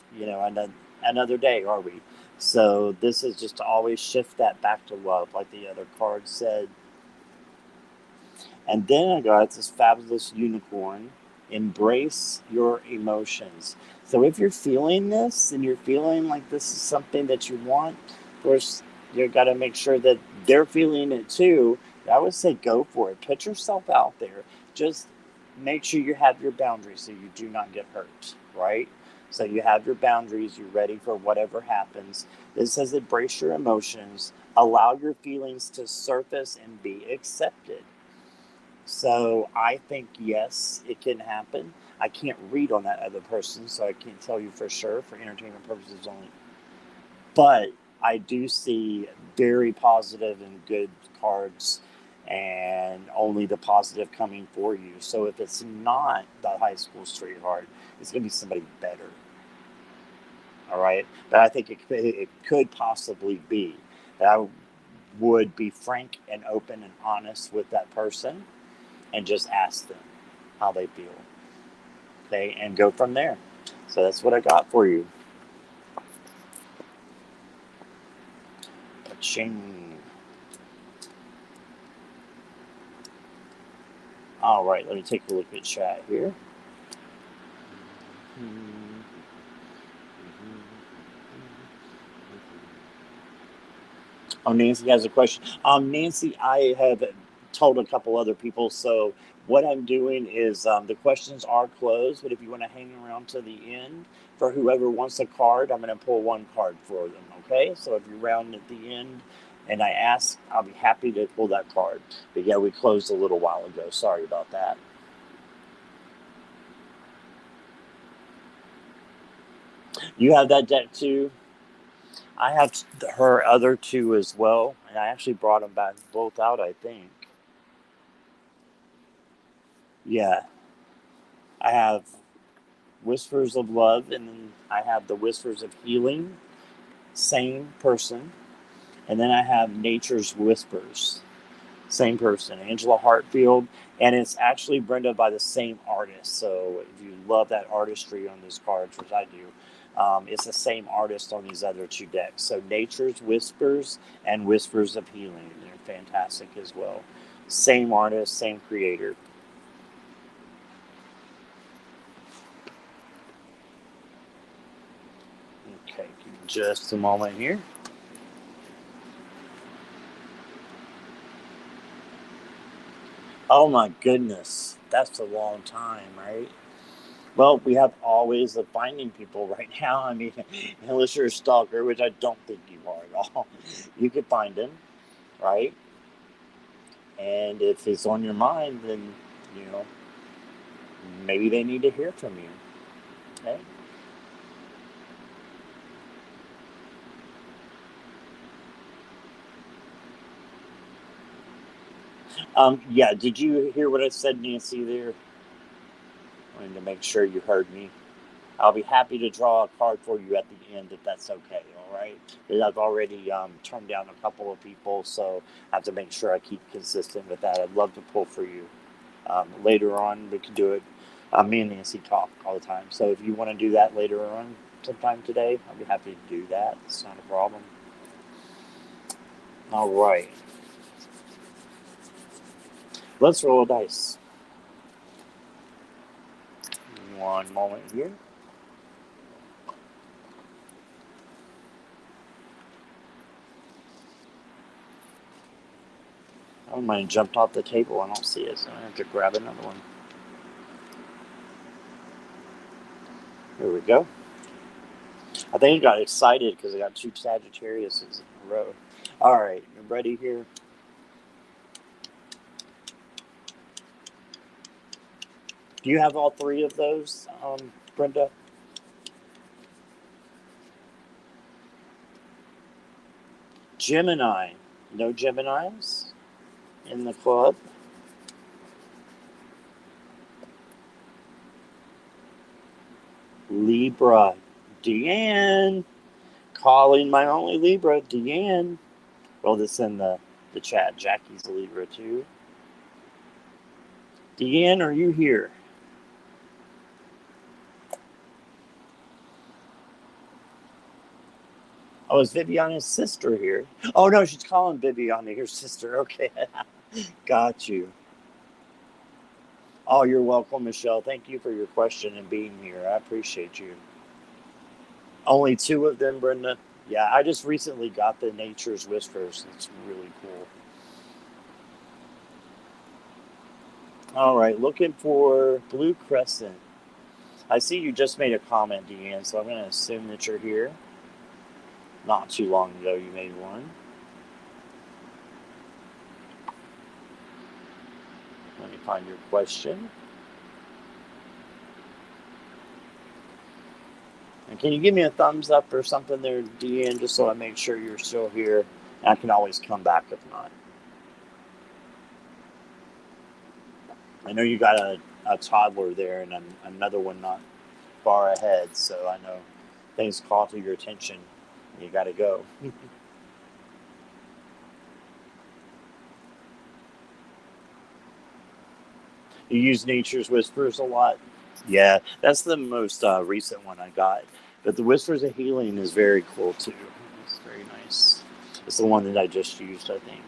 another day, are we? So this is just to always shift that back to love, like the other card said. And then I got this fabulous unicorn. Embrace your emotions. So if you're feeling this and you're feeling like this is something that you want, of course, you got to make sure that they're feeling it too. I would say go for it. Put yourself out there. Just make sure you have your boundaries so you do not get hurt, right? So you have your boundaries, you're ready for whatever happens. This says embrace your emotions, allow your feelings to surface and be accepted. So I think, yes, it can happen. I can't read on that other person, so I can't tell you for sure for entertainment purposes only. But I do see very positive and good cards, and only the positive coming for you. So if it's not the high school sweetheart, it's going to be somebody better. All right. But I think it could possibly be that I would be frank and open and honest with that person and just ask them how they feel. Okay. And go from there. So that's what I got for you. Ching. All right. Let me take a look at chat here. Oh, Nancy has a question. Nancy, I have told a couple other people. So what I'm doing is the questions are closed, but if you want to hang around to the end for whoever wants a card, I'm going to pull one card for them. Okay. So if you're around at the end and I ask, I'll be happy to pull that card. But yeah, we closed a little while ago. Sorry about that. You have that deck too? I have her other two as well, and I actually brought them back both out, I think. Yeah, I have Whispers of Love, and then I have the Whispers of Healing, same person, and then I have Nature's Whispers, same person, Angela Hartfield, and it's actually Brenda by the same artist. So if you love that artistry on these cards, which I do, it's the same artist on these other two decks. So Nature's Whispers and Whispers of Healing, they're fantastic as well. Same artist, same creator. Okay, give me just a moment here. Oh my goodness, that's a long time, right? Well, we have all ways of finding people right now. I mean, unless you're a stalker, which I don't think you are at all, you could find them, right? And if it's on your mind, then, you know, maybe they need to hear from you. Okay? Yeah, did you hear what I said, Nancy, there? I wanted to make sure you heard me. I'll be happy to draw a card for you at the end if that's okay, all right? Because I've already turned down a couple of people, so I have to make sure I keep consistent with that. I'd love to pull for you. Later on, we can do it. Me and Nancy talk all the time, so if you want to do that later on sometime today, I'll be happy to do that. It's not a problem. All right. Let's roll a dice. One moment here. Oh, mine jumped off the table. I don't see it, so I have to grab another one. Here we go. I think I got excited because I got two Sagittariuses in a row. All right, you ready here? Do you have all three of those, Brenda? Gemini. No Geminis in the club? Libra. Deanne. Calling my only Libra. Deanne. Well, this in the chat. Jackie's a Libra too. Deanne, are you here? Oh, is Viviana's sister here? Oh, no, she's calling Viviana your sister. Okay. Got you. Oh, you're welcome, Michelle. Thank you for your question and being here. I appreciate you. Only two of them, Brenda? Yeah, I just recently got the Nature's Whispers. It's really cool. All right, looking for Blue Crescent. I see you just made a comment, Deanne, so I'm going to assume that you're here. Not too long ago you made one. Let me find your question. And can you give me a thumbs up or something there, Deanne, just so I make sure you're still here? And I can always come back if not. I know you got a toddler there and another one not far ahead, so I know things call to your attention. You got to go. You use Nature's Whispers a lot? Yeah, that's the most recent one I got. But the Whispers of Healing is very cool too. It's very nice. It's the one that I just used, I think.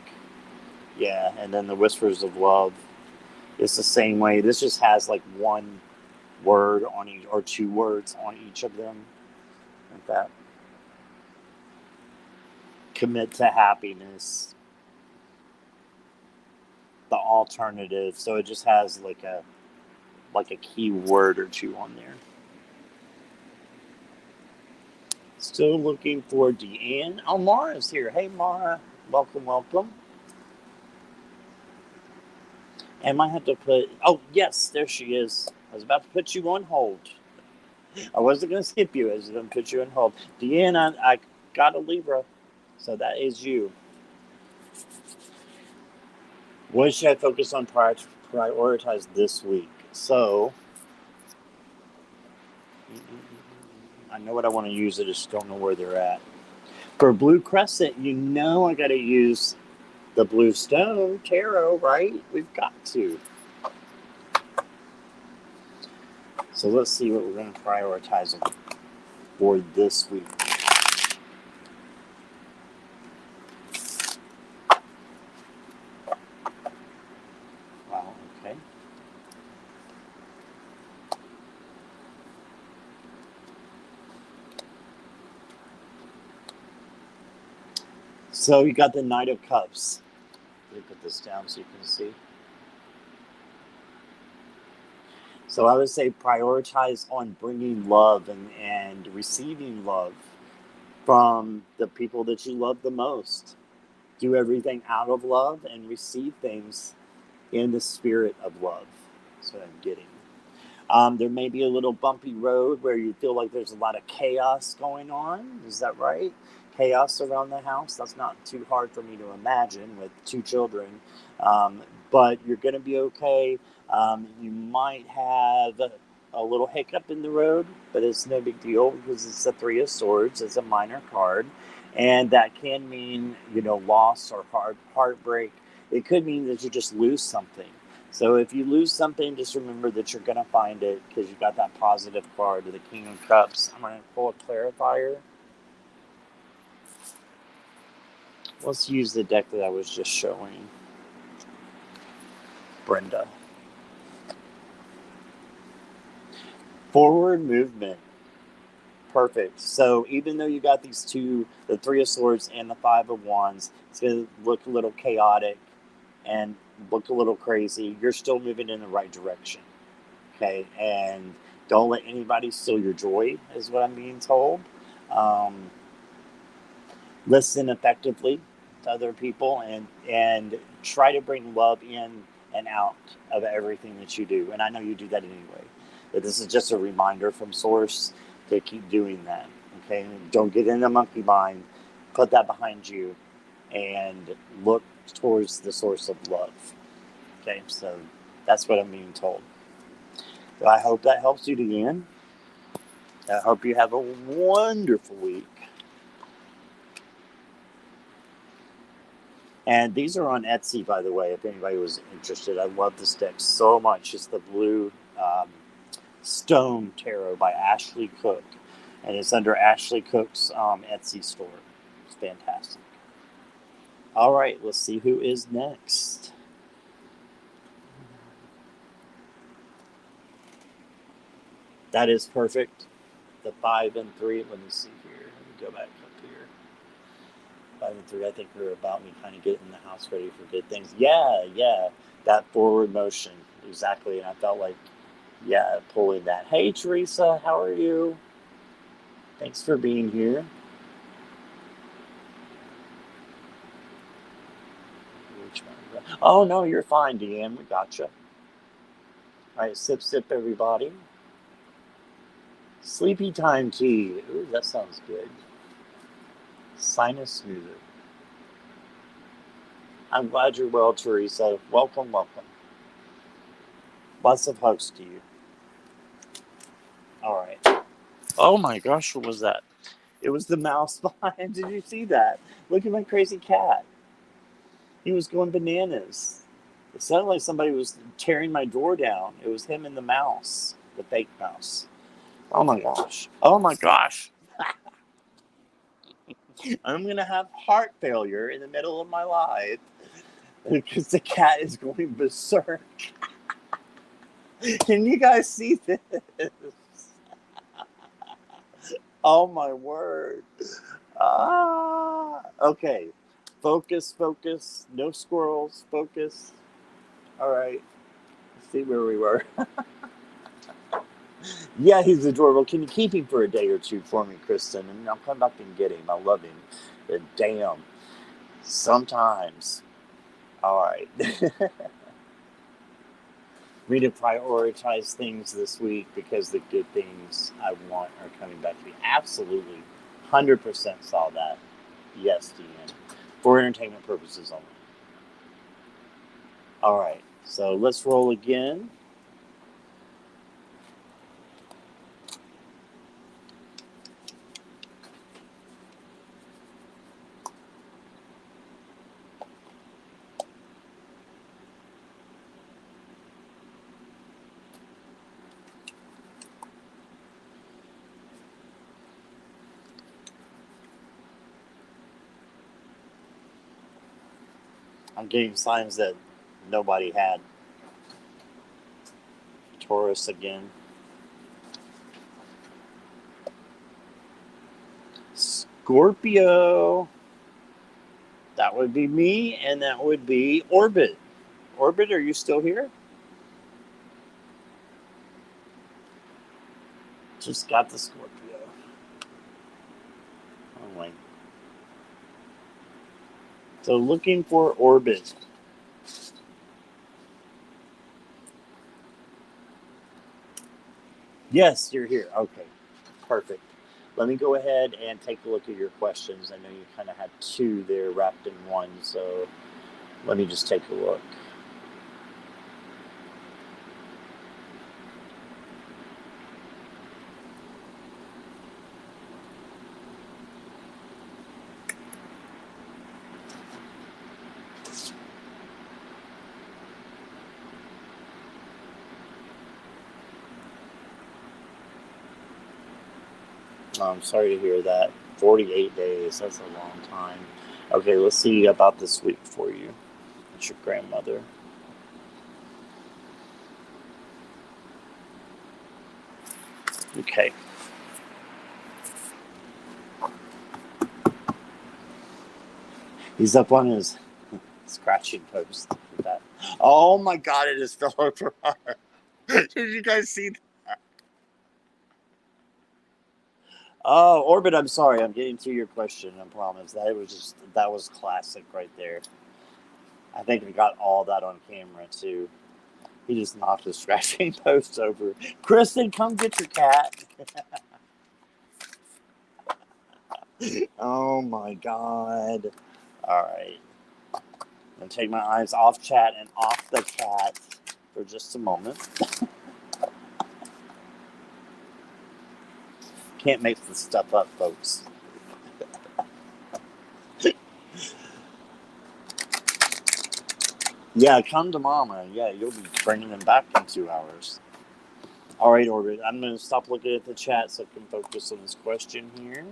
Yeah, and then the Whispers of Love. It's the same way. This just has like one word on each, or two words on each of them. Like that. Commit to happiness. The alternative. So it just has like a key word or two on there. Still looking for Deanne. Oh, Mara's here. Hey, Mara. Welcome, welcome. I might have to put... Oh, yes, there she is. I was about to put you on hold. I wasn't going to skip you. I was going to put you on hold. Deanne, I got a Libra. So that is you. What should I focus on prioritize this week? So... I know what I want to use. I just don't know where they're at. For Blue Crescent, you know I got to use the Blue Stone Tarot, right? We've got to. So let's see what we're going to prioritize for this week. Wow, okay. So you got the Knight of Cups. Let me put this down so you can see. So I would say prioritize on bringing love and receiving love from the people that you love the most. Do everything out of love and receive things in the spirit of love. That's what I'm getting. There may be a little bumpy road where you feel like there's a lot of chaos going on. Is that right? Chaos around the house. That's not too hard for me to imagine with two children. But you're going to be okay. You might have a little hiccup in the road, but it's no big deal because it's the Three of Swords. It's a minor card. And that can mean, loss or heartbreak. It could mean that you just lose something. So if you lose something, just remember that you're going to find it because you got that positive card of the King of Cups. I'm going to pull a clarifier. Let's use the deck that I was just showing. Brenda. Forward movement. Perfect. So even though you got these two, the Three of Swords and the Five of Wands, it's going to look a little chaotic and look a little crazy. You're still moving in the right direction. Okay? And don't let anybody steal your joy, is what I'm being told. Listen effectively to other people and try to bring love in and out of everything that you do. And I know you do that anyway. But this is just a reminder from Source to keep doing that. Okay? Don't get in the monkey mind. Put that behind you and look towards the source of love. Okay? So that's what I'm being told. So I hope that helps you, Deanne. I hope you have a wonderful week. And these are on Etsy, by the way, if anybody was interested. I love this deck so much. It's the Blue Stone Tarot by Ashley Cook. And it's under Ashley Cook's Etsy store. It's fantastic. All right, let's see who is next. That is perfect. The 5 and 3. Let me see here. Let me go back up here. 5 and 3, I think, are about me kind of getting the house ready for good things. Yeah. That forward motion. Exactly. And I felt like Yeah, pulling that. Hey, Teresa, how are you? Thanks for being here. Oh, no, you're fine, Deanne. We gotcha. All right, sip, sip, everybody. Sleepy time tea. Ooh, that sounds good. Sinus smoother. I'm glad you're well, Teresa. Welcome, welcome. Lots of hugs to you. All right. Oh my gosh, what was that? It was the mouse behind. Did you see that? Look at my crazy cat. He was going bananas. It sounded like somebody was tearing my door down. It was him and the mouse, the fake mouse. Oh my gosh. Oh my gosh. I'm going to have heart failure in the middle of my life because the cat is going berserk. Can you guys see this? Oh my word. Ah. Okay. Focus, focus. No squirrels. Focus. All right. Let's see where we were. Yeah, he's adorable. Can you keep him for a day or two for me, Kristen? And I'll come back and get him. I love him. But damn. Sometimes. All right. We need to prioritize things this week because the good things I want are coming back to me. Absolutely. 100% saw that. Yes, Deanne. For entertainment purposes only. All right. So let's roll again. I'm getting signs that nobody had. Taurus again. Scorpio. That would be me, and that would be Orbit. Orbit, are you still here? Just got the Scorpio. Oh my. So looking for Orbit. Yes, you're here. Okay, perfect. Let me go ahead and take a look at your questions. I know you kind of had two there wrapped in one, so let me just take a look. I'm sorry to hear that. 48 days, that's a long time. Okay, let's see about this week for you. It's your grandmother. Okay. He's up on his scratching post. With that. Oh my god, it just fell over. Did you guys see that? Oh, Orbit, I'm sorry. I'm getting to your question. I promise. That was classic right there. I think we got all that on camera too. He just knocked his scratching post over. Kristen, come get your cat. Oh my god. All right. I'm going to take my eyes off chat and off the cat for just a moment. Can't make this stuff up, folks. Yeah, come to mama. Yeah, you'll be bringing them back in 2 hours. All right, Orbit. I'm going to stop looking at the chat so I can focus on this question here.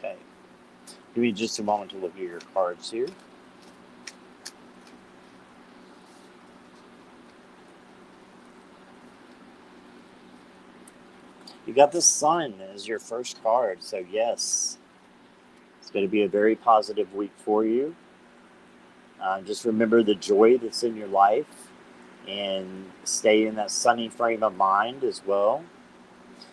Okay. Give me just a moment to look at your cards here. You got the Sun as your first card, so yes, it's going to be a very positive week for you. Just remember the joy that's in your life and stay in that sunny frame of mind as well.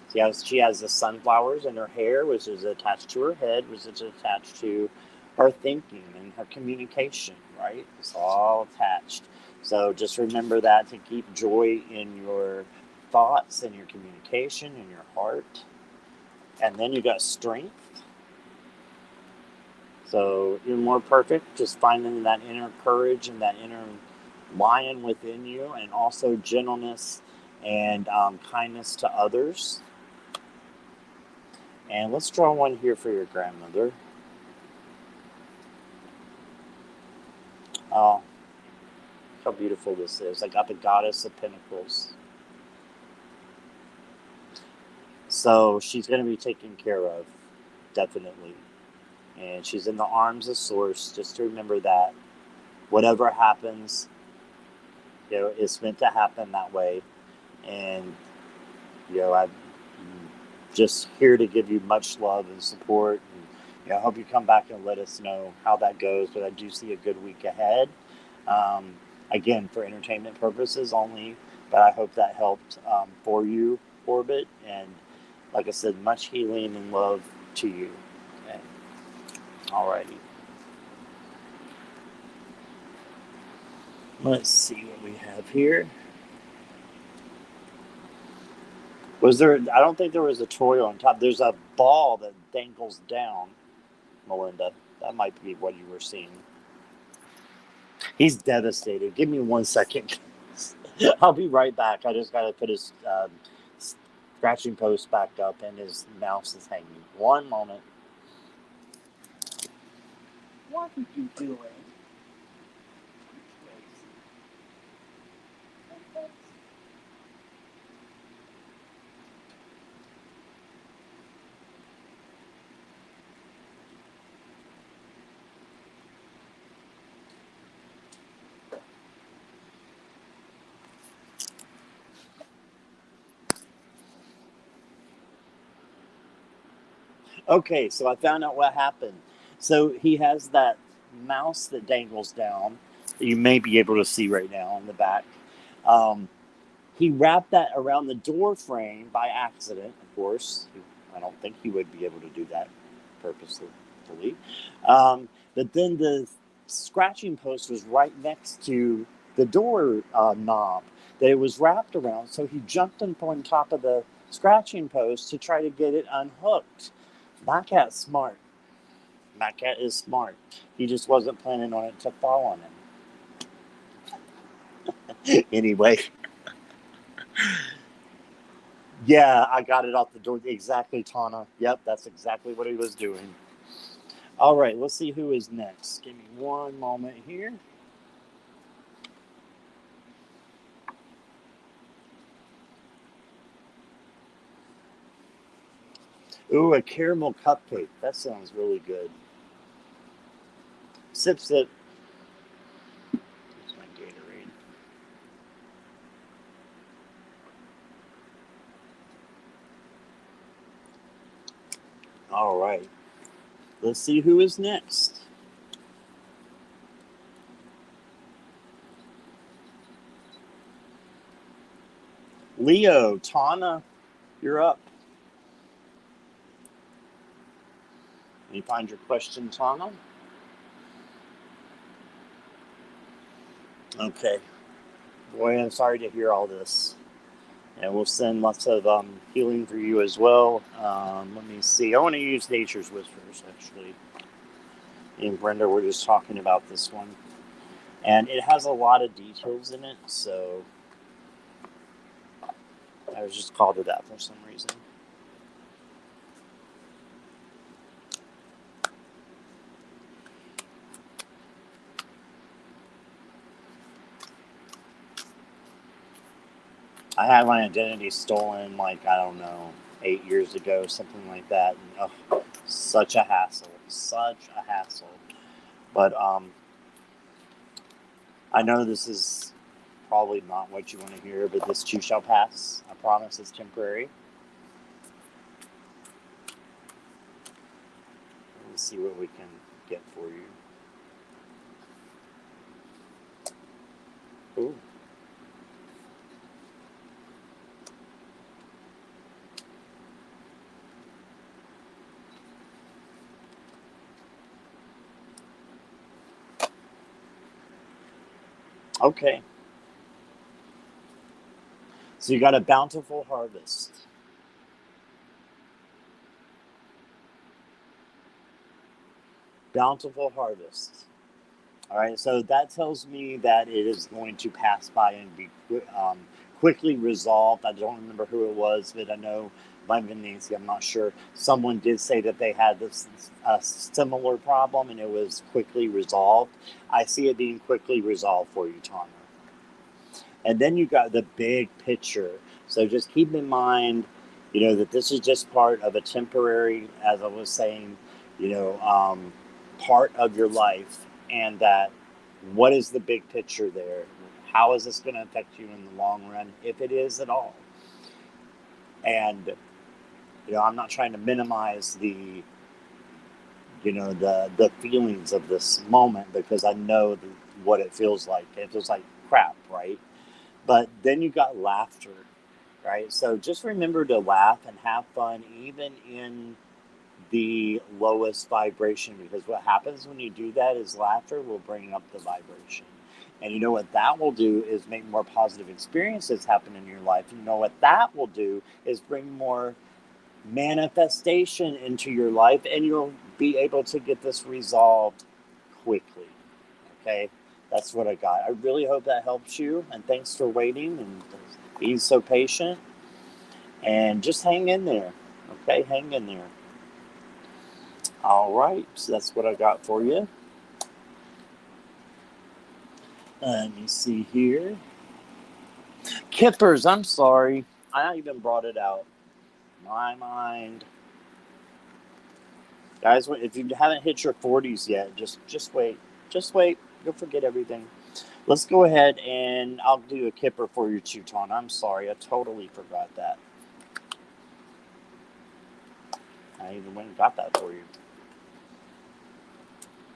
See how she has the sunflowers in her hair, which is attached to her head, which is attached to her thinking and her communication, right? It's all attached. So just remember that to keep joy in your thoughts and your communication and your heart. And then you got strength. So you're more perfect, just finding that inner courage and that inner lion within you, and also gentleness and kindness to others. And let's draw one here for your grandmother. Oh, how beautiful this is. I got the Goddess of Pentacles. So she's going to be taken care of, definitely. And she's in the arms of Source. Just to remember that whatever happens, it's meant to happen that way. And, I'm just here to give you much love and support. And, I hope you come back and let us know how that goes. But I do see a good week ahead. Again, for entertainment purposes only. But I hope that helped for you, Orbit. And like I said, much healing and love to you. Okay. Alrighty. Let's see what we have here. Was there? I don't think there was a toy on top. There's a ball that dangles down, Melinda. That might be what you were seeing. He's devastated. Give me 1 second. I'll be right back. I just got to put his scratching post back up, and his mouse is hanging. 1 moment. What are you doing? Okay, so I found out what happened. So he has that mouse that dangles down that you may be able to see right now in the back. He wrapped that around the door frame by accident, of course. I don't think he would be able to do that purposefully. But then the scratching post was right next to the door knob that it was wrapped around. So he jumped up on top of the scratching post to try to get it unhooked. My cat's smart. My cat is smart. He just wasn't planning on it to fall on him. Anyway. Yeah, I got it off the door. Exactly, Tana. Yep, that's exactly what he was doing. All right, let's see who is next. Give me 1 moment here. Ooh, a caramel cupcake. That sounds really good. Sip, sip. Here's my Gatorade. All right. Let's see who is next. Leo, Tana, you're up. Can you find your question, Tana? Okay. Boy, I'm sorry to hear all this. And we'll send lots of healing for you as well. Let me see. I want to use Nature's Whispers, actually. Me and Brenda were just talking about this one. And it has a lot of details in it, so I was just called to that for some reason. I had my identity stolen, I don't know, 8 years ago, something like that. And, such a hassle. Such a hassle. But I know this is probably not what you want to hear, but this too shall pass. I promise it's temporary. Let's see what we can get for you. Ooh. Okay. So you got a bountiful harvest. Bountiful harvest. All right. So that tells me that it is going to pass by and be quickly resolved. I don't remember who it was, but I know might have been Nancy. I'm not sure. Someone did say that they had this similar problem and it was quickly resolved. I see it being quickly resolved for you, Tana. And then you got the big picture. So just keep in mind, that this is just part of a temporary, as I was saying, part of your life, and that what is the big picture there? How is this going to affect you in the long run, if it is at all? And I'm not trying to minimize the feelings of this moment, because I know what it feels like. It feels like crap, right? But then you got laughter, right? So just remember to laugh and have fun, even in the lowest vibration, because what happens when you do that is laughter will bring up the vibration. And you know what that will do is make more positive experiences happen in your life. You know what that will do is bring more manifestation into your life, and you'll be able to get this resolved quickly. Okay, that's what I got. I really hope that helps you, and thanks for waiting and being so patient. And just hang in there. Okay, hang in there. All right, so that's what I got for you. Let me see here. Kippers, I'm sorry. I even brought it out. My mind. Guys, if you haven't hit your 40s yet, just wait. Just wait. You'll forget everything. Let's go ahead and I'll do a kipper for your Teuton. I'm sorry, I totally forgot that. I even went and got that for you.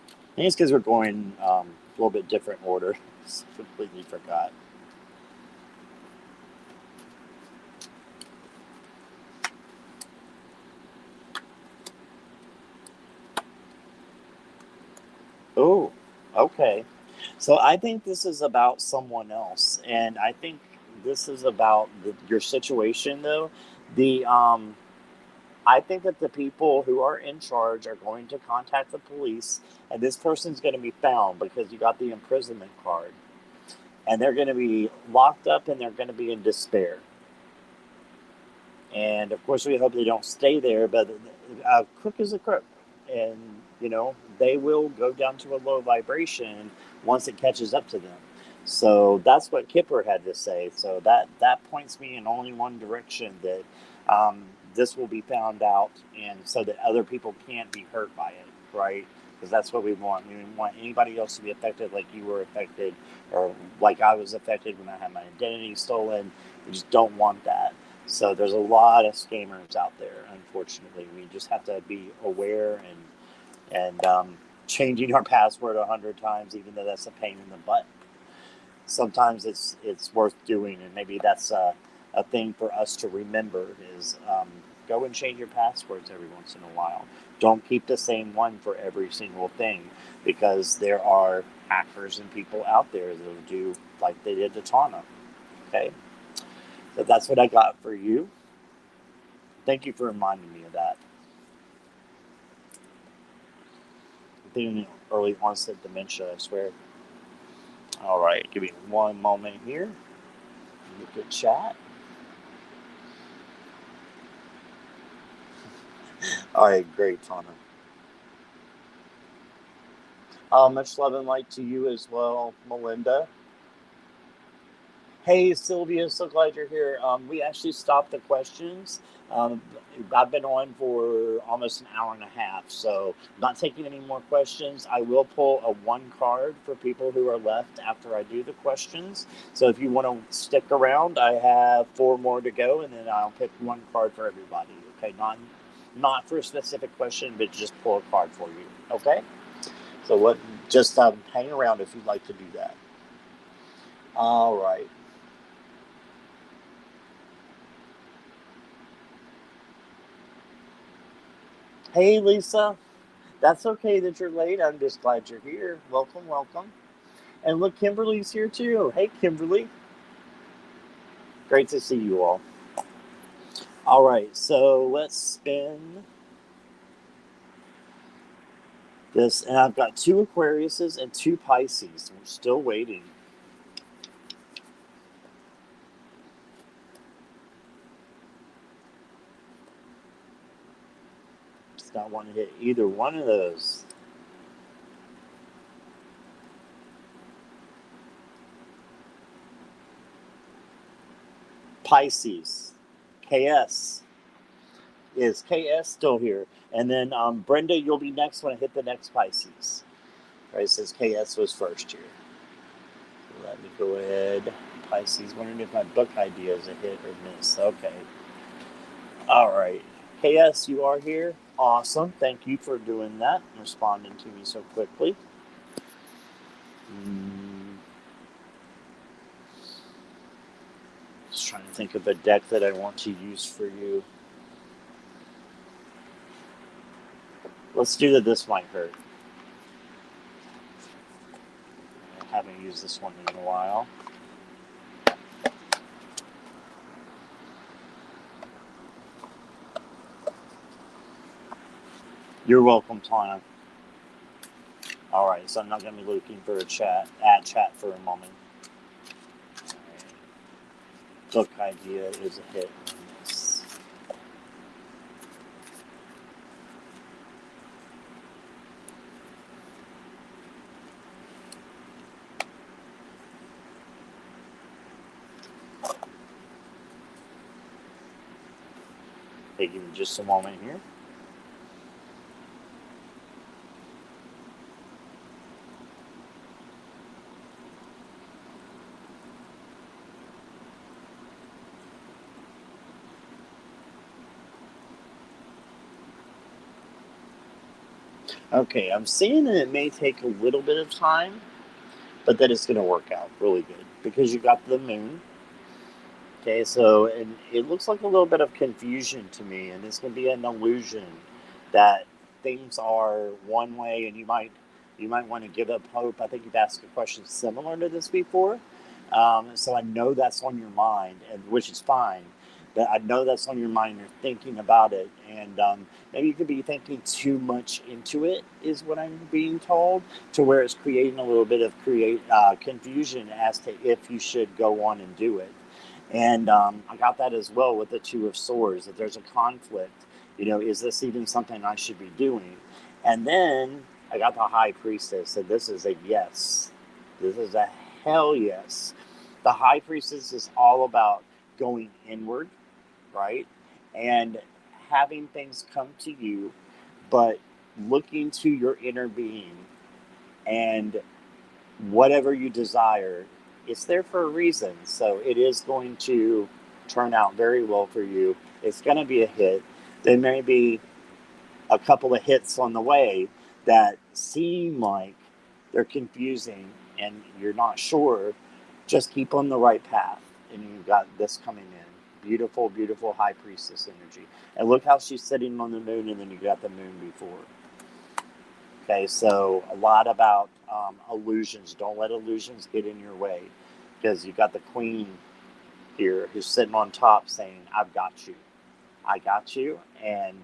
I think it's because we're going a little bit different order. Just completely forgot. Oh, okay. So I think this is about someone else, and I think this is about your situation, though. The I think that the people who are in charge are going to contact the police, and this person's going to be found because you got the imprisonment card, and they're going to be locked up, and they're going to be in despair. And of course, we hope they don't stay there, but a crook is a crook. And, they will go down to a low vibration once it catches up to them. So that's what Kipper had to say. So that points me in only one direction, that this will be found out, and so that other people can't be hurt by it, right? Because that's what we want. We want anybody else to be affected like you were affected, or like I was affected when I had my identity stolen. We just don't want that. So there's a lot of scammers out there, unfortunately. We just have to be aware, and changing our password 100 times, even though that's a pain in the butt. Sometimes it's worth doing, and maybe that's a thing for us to remember is go and change your passwords every once in a while. Don't keep the same one for every single thing, because there are hackers and people out there that will do like they did to Tana. Okay? So that's what I got for you. Thank you for reminding me of that. I'm thinking early onset dementia, I swear. All right, give me one moment here. Look at chat. All right, great, Tana. Much love and light to you as well, Melinda. Hey, Sylvia, so glad you're here. We actually stopped the questions. Um, I've been on for almost an hour and a half, so I'm not taking any more questions. I will pull a one card for people who are left after I do the questions. So if you want to stick around, I have four more to go, and then I'll pick one card for everybody. Okay, not for a specific question, but just pull a card for you. Okay, so what? Just hang around if you'd like to do that. All right. Hey, Lisa. That's okay that you're late. I'm just glad you're here. Welcome, welcome. And look, Kimberly's here too. Hey, Kimberly. Great to see you all. All right, so let's spin this. And I've got two Aquariuses and two Pisces. We're still waiting. Just not want to hit either one of those. Pisces. KS. Is KS still here? And then Brenda, you'll be next when I hit the next Pisces. All right, it says KS was first here. Let me go ahead. Pisces, wondering if my book idea is a hit or miss. Okay. All right. KS, you are here. Awesome. Thank you for doing that and responding to me so quickly. Just trying to think of a deck that I want to use for you. Let's do the This Might Hurt. I haven't used this one in a while. You're welcome, Tana. All right, so I'm not going to be looking for a chat for a moment. All right. Book idea is a hit. Hey, give me just a moment here. Okay, I'm seeing that it may take a little bit of time, but that it's going to work out really good because you got the moon. Okay, so and it looks like a little bit of confusion to me, and it's going to be an illusion that things are one way, and you might want to give up hope. I think you've asked a question similar to this before, so I know that's on your mind, and which is fine. But I know that's on your mind. You're thinking about it, and maybe you could be thinking too much into it, is what I'm being told, to where it's creating a little bit of confusion as to if you should go on and do it. And I got that as well with the Two of Swords, that there's a conflict. Is this even something I should be doing? And then I got the High Priestess, and this is a yes. This is a hell yes. The High Priestess is all about going inward, right? And having things come to you, but looking to your inner being and whatever you desire, it's there for a reason. So it is going to turn out very well for you. It's going to be a hit. There may be a couple of hits on the way that seem like they're confusing and you're not sure. Just keep on the right path. And you've got this coming in. Beautiful, beautiful High Priestess energy. And look how she's sitting on the moon, and then you got the moon before. Okay, so a lot about illusions. Don't let illusions get in your way, because you got the Queen here who's sitting on top saying, I've got you. I got you, and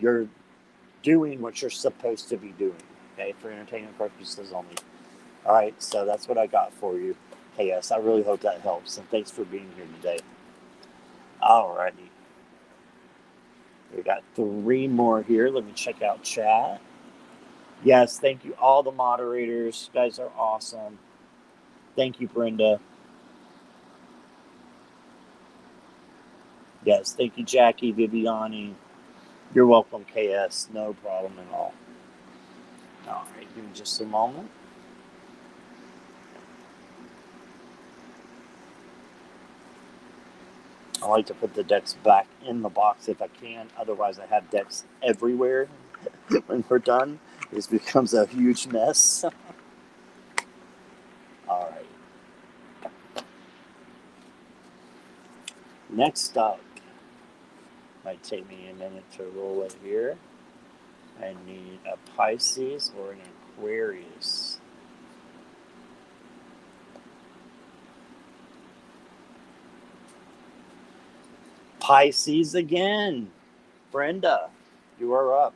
you're doing what you're supposed to be doing, okay, for entertainment purposes only. All right, so that's what I got for you. Hey, yes, I really hope that helps, and thanks for being here today. All righty. We got three more here. Let me check out chat. Yes, thank you, all the moderators. You guys are awesome. Thank you, Brenda. Yes, thank you, Jackie, Viviani. You're welcome, KS. No problem at all. All right, give me just a moment. I like to put the decks back in the box if I can. Otherwise, I have decks everywhere when we're done. This becomes a huge mess. All right. Next up, might take me a minute to roll it here. I need a Pisces or an Aquarius. Pisces again. Brenda, you are up.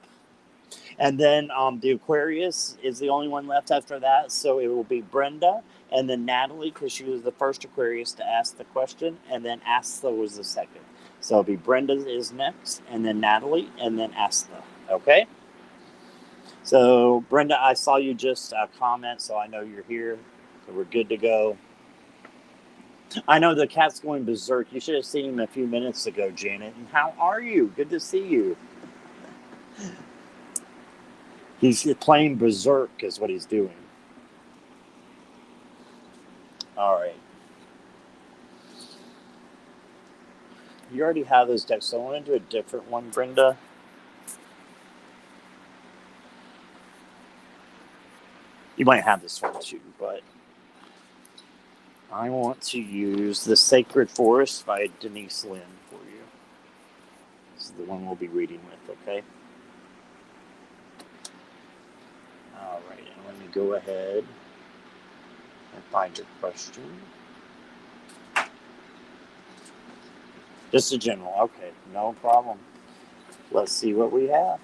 And then the Aquarius is the only one left after that. So it will be Brenda and then Natalie, because she was the first Aquarius to ask the question. And then Asta was the second. So it'll be Brenda is next, and then Natalie, and then Asta. Okay? So, Brenda, I saw you just comment, so I know you're here. So we're good to go. I know the cat's going berserk. You should have seen him a few minutes ago, Janet. And how are you? Good to see you. He's playing berserk is what he's doing. All right. You already have those decks, so I want to do a different one, Brenda. You might have this one too, but I want to use The Sacred Forest by Denise Lynn for you. This is the one we'll be reading with, okay? All right, and let me go ahead and find your question. Just a general, okay, no problem. Let's see what we have.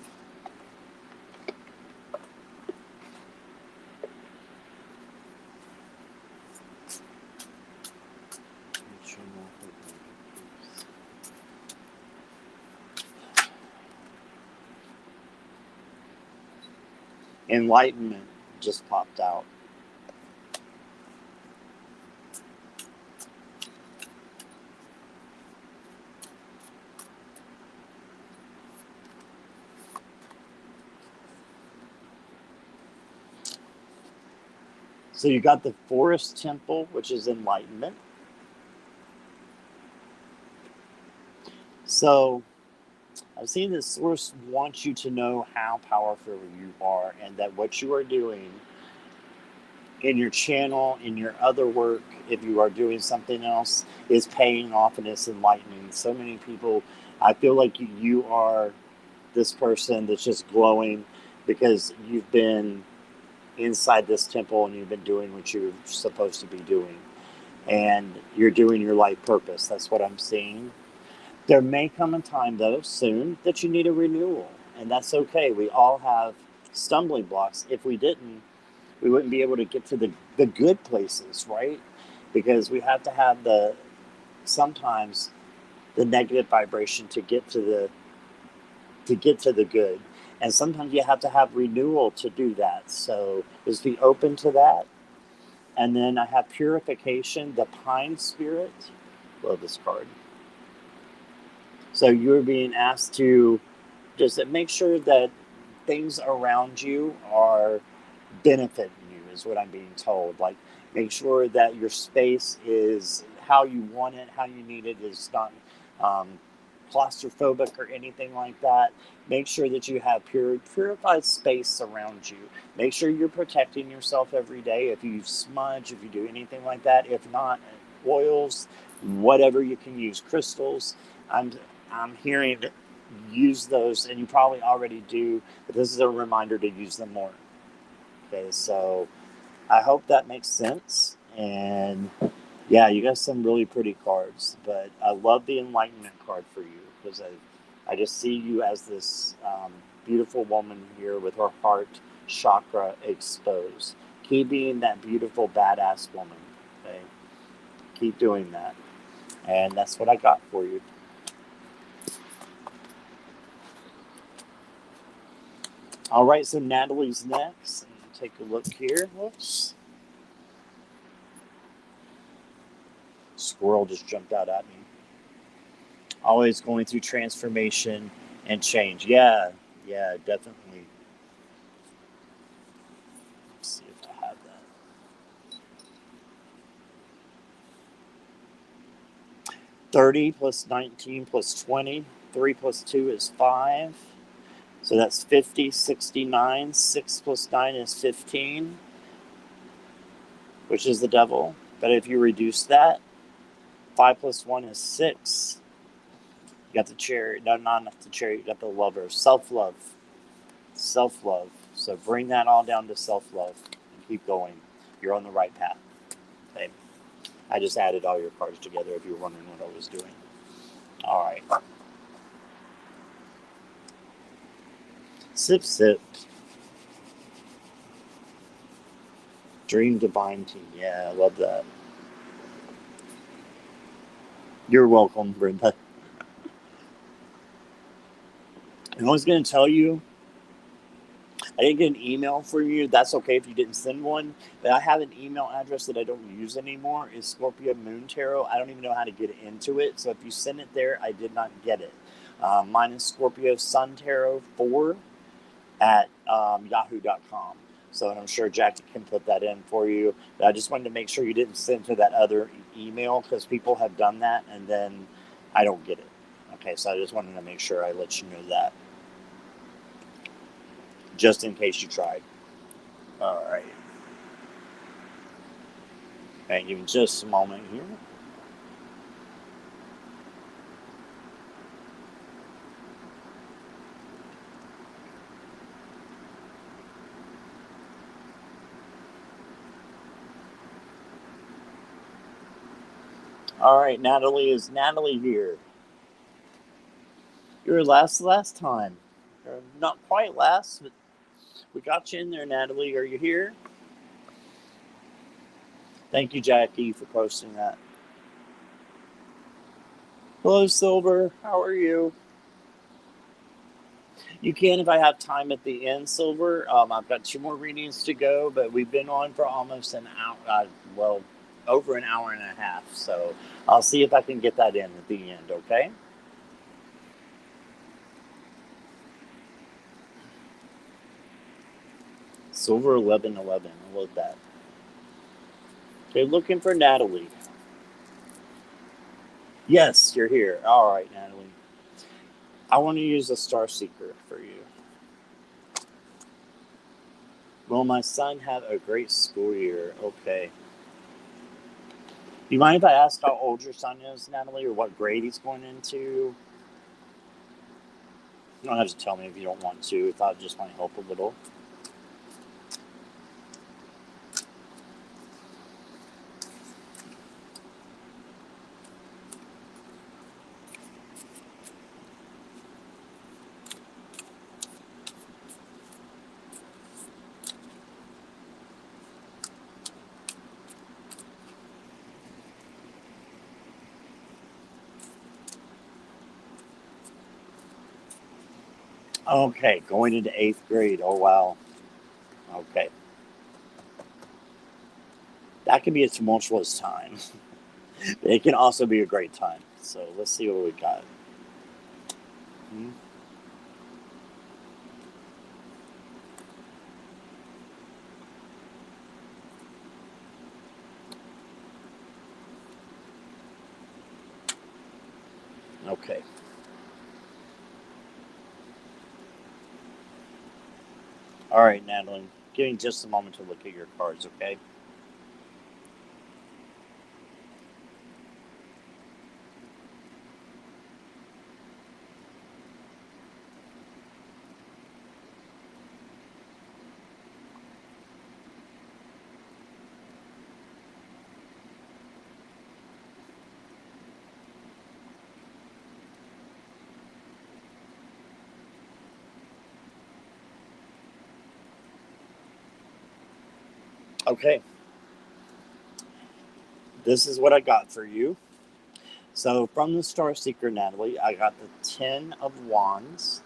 Enlightenment just popped out. So you got the Forest Temple, which is enlightenment. So I've seen that Source wants you to know how powerful you are, and that what you are doing in your channel, in your other work, if you are doing something else, is paying off and it's enlightening. So many people, I feel like you are this person that's just glowing because you've been inside this temple and you've been doing what you're supposed to be doing. And you're doing your life purpose. That's what I'm seeing. There may come a time, though, soon, that you need a renewal. And that's okay. We all have stumbling blocks. If we didn't, we wouldn't be able to get to the good places, right? Because we have to have sometimes the negative vibration to get to the good. And sometimes you have to have renewal to do that. So just be open to that. And then I have purification, the pine spirit. Love this card. So you're being asked to just make sure that things around you are benefiting you, is what I'm being told. Like, make sure that your space is how you want it, how you need it. It's not claustrophobic or anything like that. Make sure that you have purified space around you. Make sure you're protecting yourself every day. If you smudge, if you do anything like that, if not, oils, whatever you can use, crystals. I'm hearing use those, and you probably already do, but this is a reminder to use them more. Okay, so I hope that makes sense. And yeah, you got some really pretty cards, but I love the Enlightenment card for you because I just see you as this beautiful woman here with her heart chakra exposed. Keep being that beautiful, badass woman. Okay, keep doing that, and that's what I got for you. All right, so Natalie's next. Take a look here. Whoops. Squirrel just jumped out at me. Always going through transformation and change. Yeah, yeah, definitely. Let's see if I have that. 30 plus 19 plus 20. 3 plus 2 is 5. So that's 50, 69. 6 plus 9 is 15, which is the devil. But if you reduce that, 5 plus 1 is 6. You got the cherry. No, not the cherry. You got the lover. Self-love. Self-love. So bring that all down to self-love and keep going. You're on the right path. Okay. I just added all your cards together if you were wondering what I was doing. All right. Sip, sip. Dream Divine Tea. Yeah, I love that. You're welcome, Brenda. I was going to tell you, I didn't get an email for you. That's okay if you didn't send one. But I have an email address that I don't use anymore. It's Scorpio Moon Tarot. I don't even know how to get into it. So if you send it there, I did not get it. Mine is Scorpio Sun Tarot 4 at yahoo.com. So I'm sure Jackie can put that in for you. But I just wanted to make sure you didn't send to that other email because people have done that and then I don't get it. Okay, so I just wanted to make sure I let you know that. Just in case you tried. All right. Okay, give me just a moment here. All right, Natalie, is Natalie here? You were last time. Or not quite last, but we got you in there, Natalie. Are you here? Thank you, Jackie, for posting that. Hello, Silver. How are you? You can if I have time at the end, Silver. I've got 2 more readings to go, but we've been on for almost an hour. Well, over an hour and a half. So I'll see if I can get that in at the end, okay? Silver 1111. I love that. Okay, looking for Natalie. Yes, you're here. All right, Natalie. I want to use a Star Seeker for you. Will my son have a great school year? Okay. Do you mind if I ask how old your son is, Natalie, or what grade he's going into? You don't have to tell me if you don't want to. I thought it just might help a little. Okay, going into 8th grade. Oh, wow. Okay. That can be a tumultuous time. It can also be a great time. So let's see what we got. Okay. All right, Natalie. Give me just a moment to look at your cards, okay? Okay. This is what I got for you. So from the Star Seeker, Natalie, I got the 10 of Wands.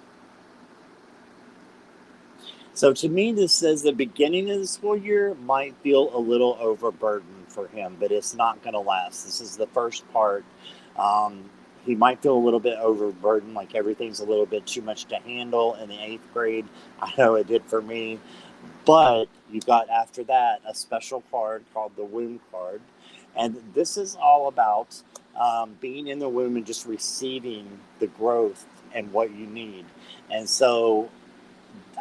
So to me, this says the beginning of the school year might feel a little overburdened for him, but it's not going to last. This is the first part. he might feel a little bit overburdened, like everything's a little bit too much to handle in the 8th grade. I know it did for me. But you got after that a special card called the womb card. And this is all about being in the womb and just receiving the growth and what you need. And so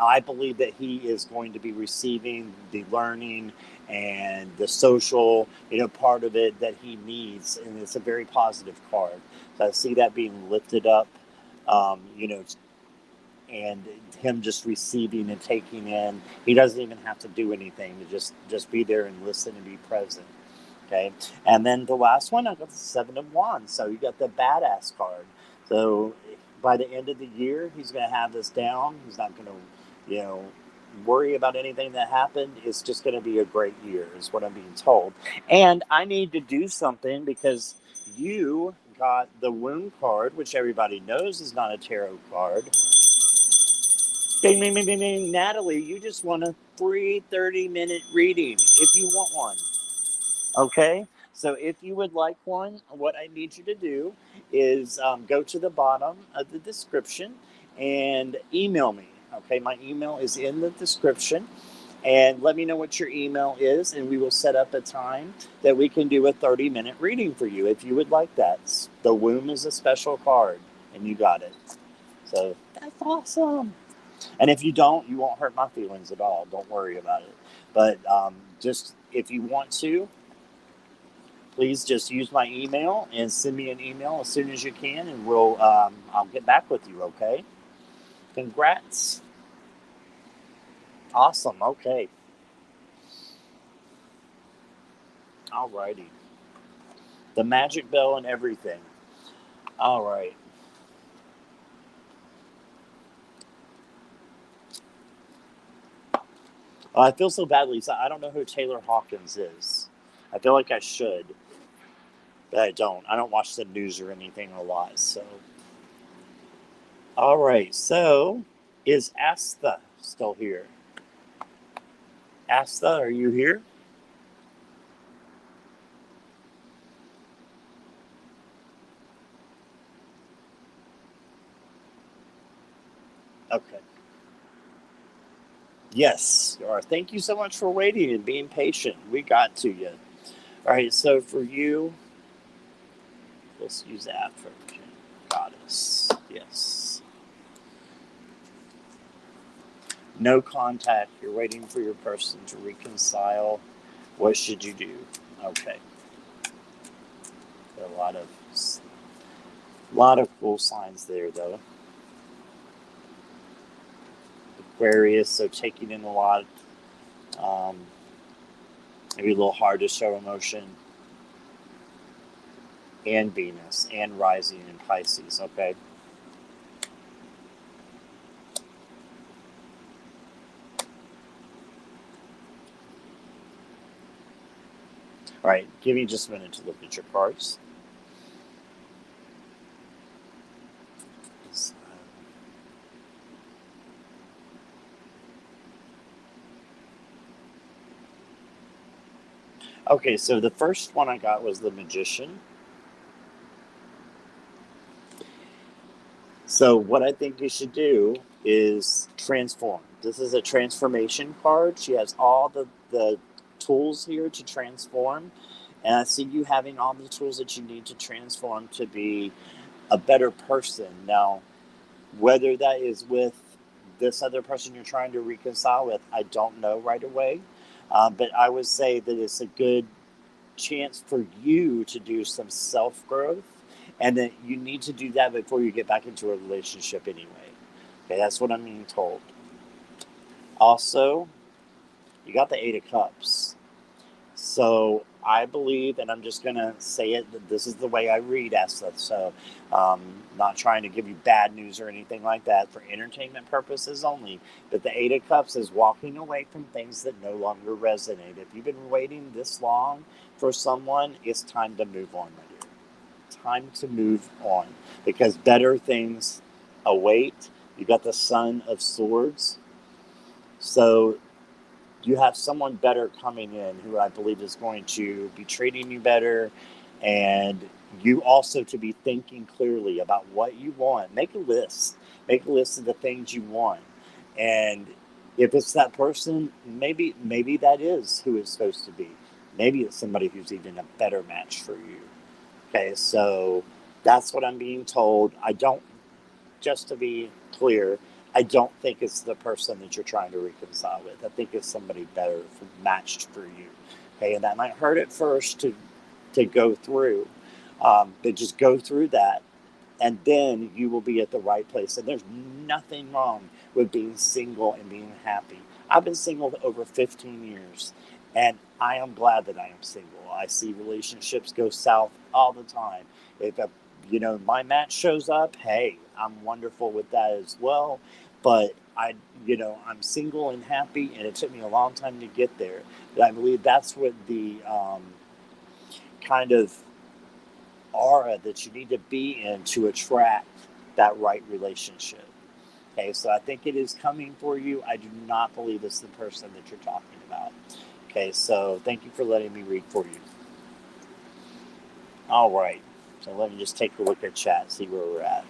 I believe that he is going to be receiving the learning and the social, part of it that he needs. And it's a very positive card. So I see that being lifted up, um, you know, and him just receiving and taking in. He doesn't even have to do anything to just be there and listen and be present. Okay. And then the last one, I got the 7 of Wands. So you got the badass card. So by the end of the year, he's going to have this down. He's not going to, worry about anything that happened. It's just going to be a great year, is what I'm being told. And I need to do something because you got the womb card, which everybody knows is not a tarot card. Ding, ding, ding, ding, ding. Natalie, you just want a free 30-minute reading if you want one. Okay, so if you would like one, what I need you to do is go to the bottom of the description and email me. Okay, my email is in the description. And let me know what your email is, and we will set up a time that we can do a 30-minute reading for you if you would like that. The womb is a special card, and you got it. So that's awesome. And if you don't, you won't hurt my feelings at all. Don't worry about it. But just if you want to, please just use my email and send me an email as soon as you can, and I'll get back with you. Okay. Congrats. Awesome. Okay. Alrighty. The magic bell and everything. All right. I feel so bad, Lisa. I don't know who Taylor Hawkins is. I feel like I should, but I don't. I don't watch the news or anything a lot. So, all right. So, is Asta still here? Asta, are you here? Okay. Yes, you are. Thank you so much for waiting and being patient. We got to you. All right. So for you, let's use African goddess. Yes. No contact. You're waiting for your person to reconcile. What should you do? Okay. There are a lot of cool signs there, though. Aquarius, so taking in a lot. Um, Maybe a little hard to show emotion. And Venus, and rising in Pisces. Okay. All right, give me just a minute to look at your cards. Okay, so the first one I got was the Magician. So what I think you should do is transform. This is a transformation card. She has all the tools here to transform. And I see you having all the tools that you need to transform to be a better person. Now, whether that is with this other person you're trying to reconcile with, I don't know right away. But I would say that it's a good chance for you to do some self-growth, and that you need to do that before you get back into a relationship anyway. Okay, that's what I'm being told. Also, you got the 8 of Cups. So I believe, and I'm just going to say it, that this is the way I read Esther. So not trying to give you bad news or anything like that, for entertainment purposes only. But the 8 of Cups is walking away from things that no longer resonate. If you've been waiting this long for someone, it's time to move on, my dear. Time to move on, because better things await. You got the Son of Swords. So you have someone better coming in who I believe is going to be treating you better, and You also to be thinking clearly about what you want. Make a list. Make a list of the things you want. And if it's that person, maybe that is who it's supposed to be. Maybe it's somebody who's even a better match for you. Okay, so that's what I'm being told. I don't, just to be clear, I don't think it's the person that you're trying to reconcile with. I think it's somebody better matched for you. Okay, and that might hurt at first to go through, but just go through that, and then you will be at the right place. And there's nothing wrong with being single and being happy. I've been single over 15 years, and I am glad that I am single. I see relationships go south all the time. If a, my match shows up, hey, I'm wonderful with that as well. But I'm single and happy, and it took me a long time to get there. But I believe that's what the kind of aura that you need to be in to attract that right relationship. Okay, so I think it is coming for you. I do not believe it's the person that you're talking about. Okay, so thank you for letting me read for you. All right, so let me just take a look at chat, see where we're at.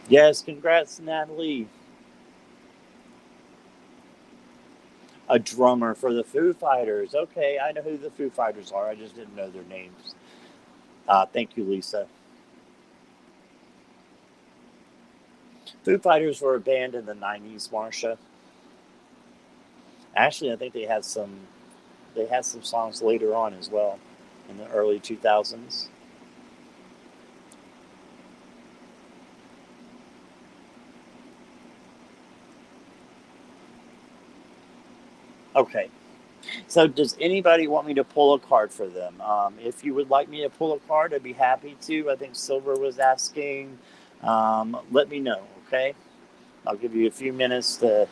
Yes, congrats, Natalie. A drummer for the Foo Fighters. Okay, I know who the Foo Fighters are. I just didn't know their names. Thank you, Lisa. Foo Fighters were a band in the 90s, Marcia. Actually, I think they had some songs later on as well, in the early 2000s. Okay. So does anybody want me to pull a card for them? If you would like me to pull a card, I'd be happy to. I think Silver was asking. Let me know, okay? I'll give you a few minutes to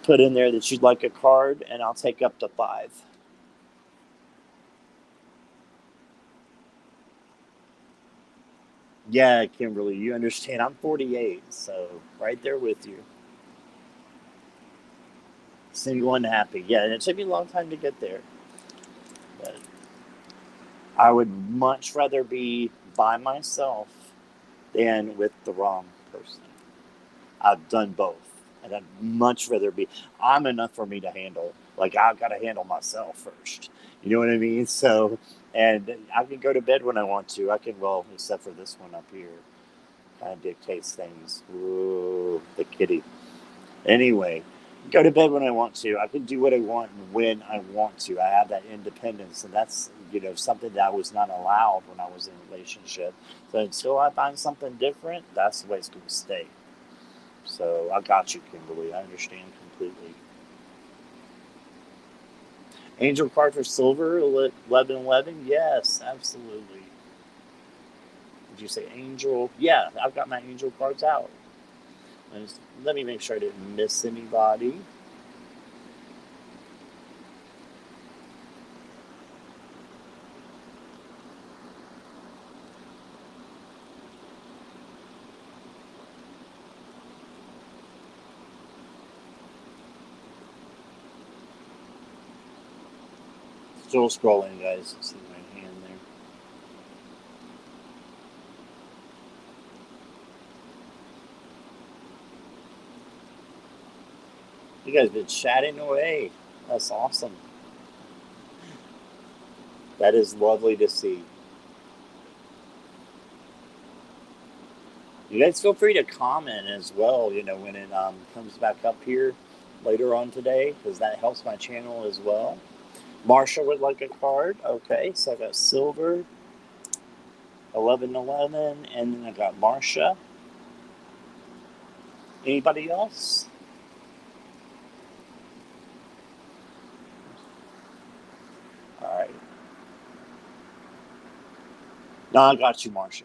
put in there that you'd like a card, and I'll take up to 5. Yeah, Kimberly, you understand. I'm 48, so right there with you. Single and happy. Yeah, and it took me a long time to get there. But I would much rather be by myself than with the wrong person. I've done both. And I'd much rather be. I'm enough for me to handle. Like, I've got to handle myself first. You know what I mean? So, and I can go to bed when I want to. I can, well, except for this one up here. Kind of dictates things. Ooh, the kitty. Anyway, go to bed when I want to. I can do what I want and when I want to. I have that independence, and that's something that I was not allowed when I was in a relationship. So until I find something different, that's the way it's going to stay. So I got you, Kimberly. I understand completely. Angel card for silver, 1111. Yes, absolutely. Did you say angel? Yeah, I've got my angel cards out. Let me make sure I didn't miss anybody. Still scrolling, guys. See my hand there. You guys been chatting away. That's awesome. That is lovely to see. You guys feel free to comment as well, when it comes back up here later on today, because that helps my channel as well. Marsha would like a card. Okay, so I got silver, 1111, and then I got Marsha. Anybody else? All right. No, I got you, Marsha.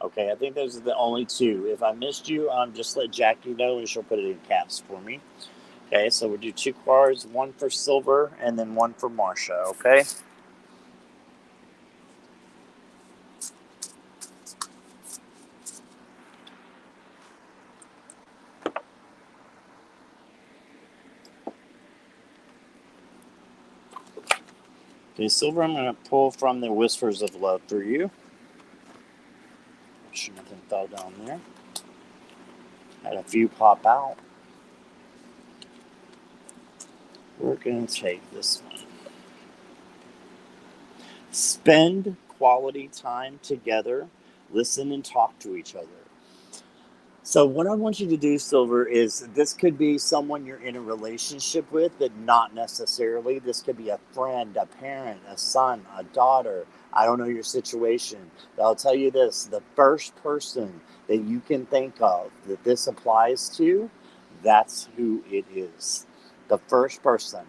Okay, I think those are the only two. If I missed you, just let Jackie know and she'll put it in caps for me. Okay, so we'll do 2 cards, one for silver and then one for Marsha, okay? Okay, Silver, I'm going to pull from the Whispers of Love for you. Sure nothing fell down there. Had a few pop out. We're going to take this one. Spend quality time together. Listen and talk to each other. So what I want you to do, Silver, is this could be someone you're in a relationship with, but not necessarily. This could be a friend, a parent, a son, a daughter. I don't know your situation, but I'll tell you this. The first person that you can think of that this applies to, that's who it is. The first person.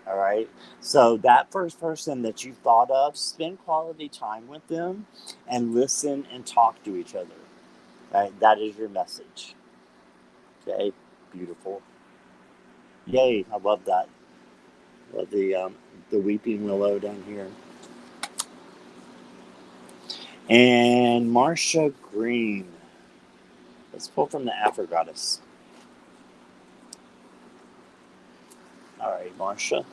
All right. So that first person that you thought of, spend quality time with them and listen and talk to each other. Right? That is your message. Okay. Beautiful. Yay. I love that. Love the weeping willow down here. And Marsha Green. Let's pull from the Afro Goddess. All right, Marsha.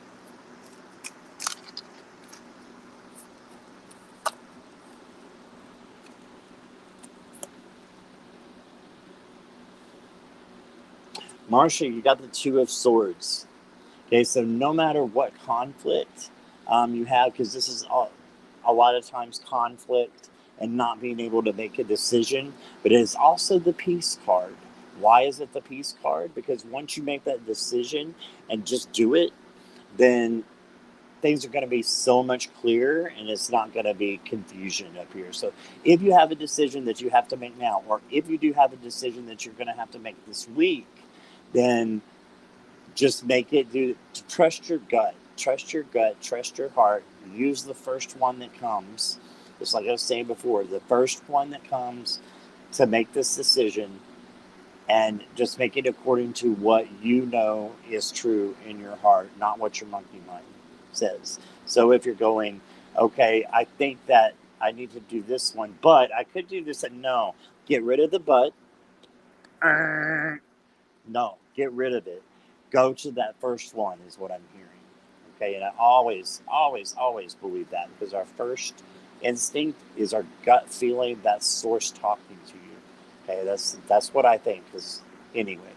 Marsha, you got the Two of Swords. Okay, so no matter what conflict you have, because this is a lot of times conflict and not being able to make a decision, but it is also the Peace card. Why is it the Peace card? Because once you make that decision and just do it, then things are going to be so much clearer and it's not going to be confusion up here. So if you have a decision that you have to make now, or if you do have a decision that you're going to have to make this week, then just make it, trust your gut, trust your heart. Use the first one that comes. Just like I was saying before, the first one that comes to make this decision, and just make it according to what you know is true in your heart, not what your monkey mind says. So if you're going, okay, I think that I need to do this one, but I could do this, and no, get rid of the but. No, get rid of it. Go to that first one is what I'm hearing. Okay, and I always believe that, because our first instinct is our gut feeling, that source talking to you. Okay, that's what I think. Because anyway,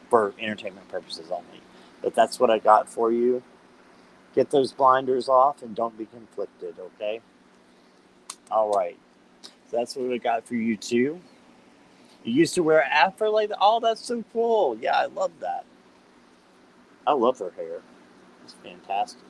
for entertainment purposes only, but that's what I got for you. Get those blinders off and don't be conflicted. Okay. All right. So that's what we got for you too. You used to wear afro like that. Oh, that's so cool. Yeah, I love that. I love her hair. It's fantastic.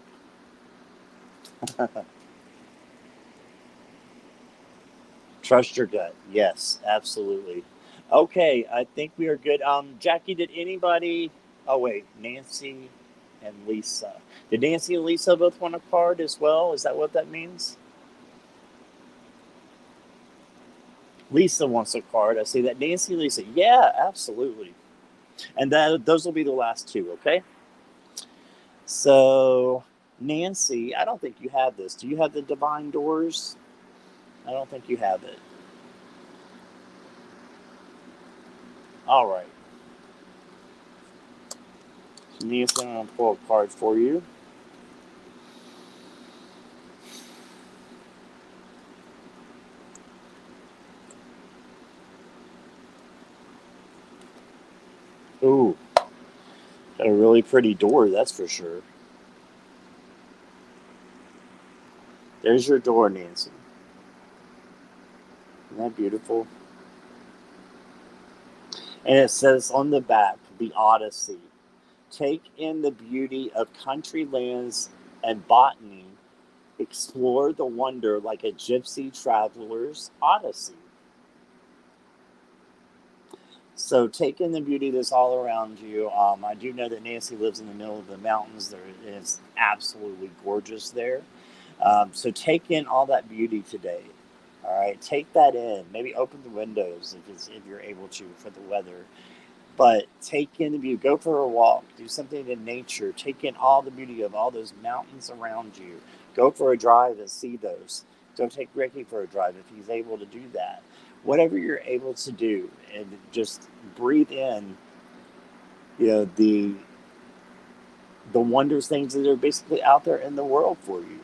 Trust your gut. Yes, absolutely. Okay, I think we are good. Jackie, did anybody? Oh wait, Nancy and Lisa. Did Nancy and Lisa both want a card as well? Is that what that means? Lisa wants a card. I see that. Nancy, Lisa. Yeah, absolutely. And those will be the last two. Okay. So Nancy, I don't think you have this. Do you have the Divine Doors? I don't think you have it. All right. So Nancy, I'm going to pull a card for you. Ooh, got a really pretty door, that's for sure. There's your door, Nancy. Isn't that beautiful? And it says on the back, the Odyssey. Take in the beauty of country lands and botany. Explore the wonder like a gypsy traveler's odyssey. So take in the beauty that's all around you. I do know that Nancy lives in the middle of the mountains. There is absolutely gorgeous there. So take in all that beauty today. All right, take that in. Maybe open the windows if you're able to for the weather. But take in the beauty. Go for a walk. Do something in nature. Take in all the beauty of all those mountains around you. Go for a drive and see those. Don't take Ricky for a drive if he's able to do that. Whatever you're able to do, and just breathe in, the the wonders, things that are basically out there in the world for you.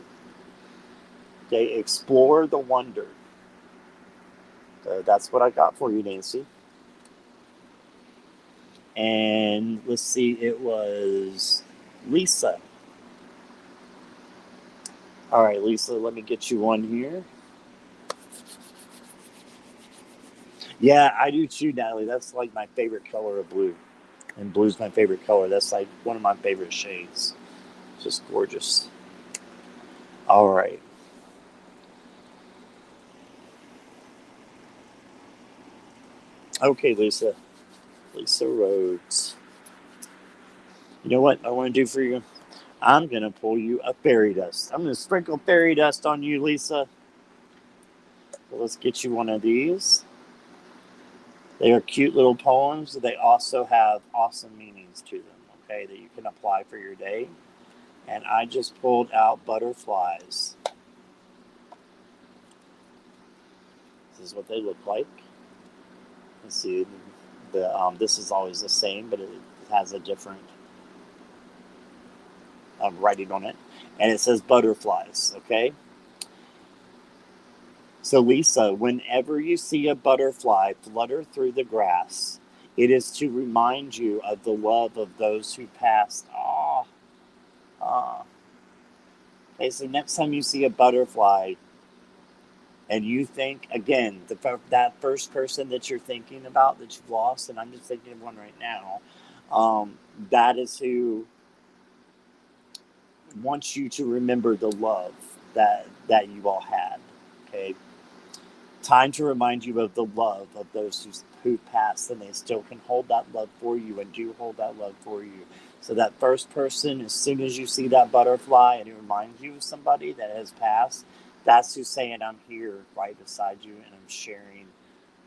Okay, explore the wonder. So that's what I got for you, Nancy. And let's see, it was Lisa. All right, Lisa, let me get you one here. Yeah, I do too, Natalie. That's like my favorite color of blue. And blue's my favorite color. That's like one of my favorite shades. Just gorgeous. All right. Okay, Lisa. Lisa Rhodes. You know what I want to do for you? I'm going to pull you a fairy dust. I'm going to sprinkle fairy dust on you, Lisa. So let's get you one of these. They are cute little poems. They also have awesome meanings to them, okay, that you can apply for your day. And I just pulled out butterflies. This is what they look like. You see, this is always the same, but it has a different writing on it. And it says butterflies, okay? So, Lisa, whenever you see a butterfly flutter through the grass, it is to remind you of the love of those who passed. Okay, so next time you see a butterfly and you think, again, that first person that you're thinking about that you've lost, and I'm just thinking of one right now, that is who wants you to remember the love that you all had, okay? Time to remind you of the love of those who passed, and they still can hold that love for you and do hold that love for you. So that first person, as soon as you see that butterfly and it reminds you of somebody that has passed, that's who's saying, I'm here right beside you and I'm sharing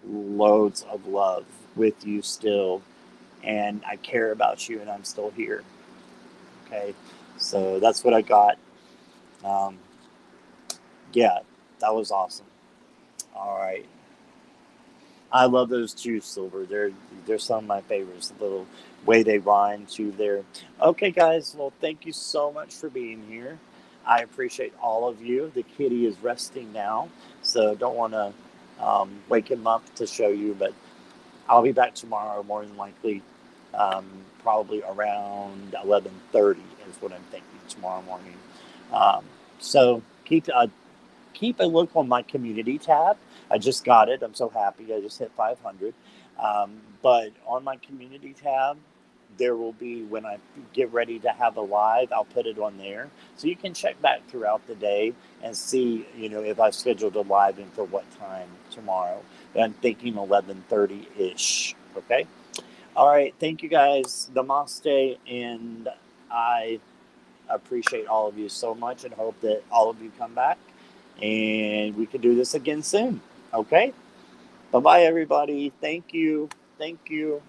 loads of love with you still. And I care about you and I'm still here. Okay. So that's what I got. Um, yeah, that was awesome. All right. I love those too, Silver. They're some of my favorites. The little way they rhyme too. There. Okay, guys. Well, thank you so much for being here. I appreciate all of you. The kitty is resting now, so don't want to wake him up to show you. But I'll be back tomorrow, more than likely, probably around 11:30 is what I'm thinking tomorrow morning. So keep a look on my community tab. I just got it. I'm so happy. I just hit 500. But on my community tab, there will be, when I get ready to have a live, I'll put it on there. So you can check back throughout the day and see, if I've scheduled a live and for what time tomorrow. But I'm thinking 11:30-ish. Okay? All right. Thank you guys. Namaste. And I appreciate all of you so much and hope that all of you come back and we can do this again soon. Okay? Bye bye, everybody. Thank you. Thank you.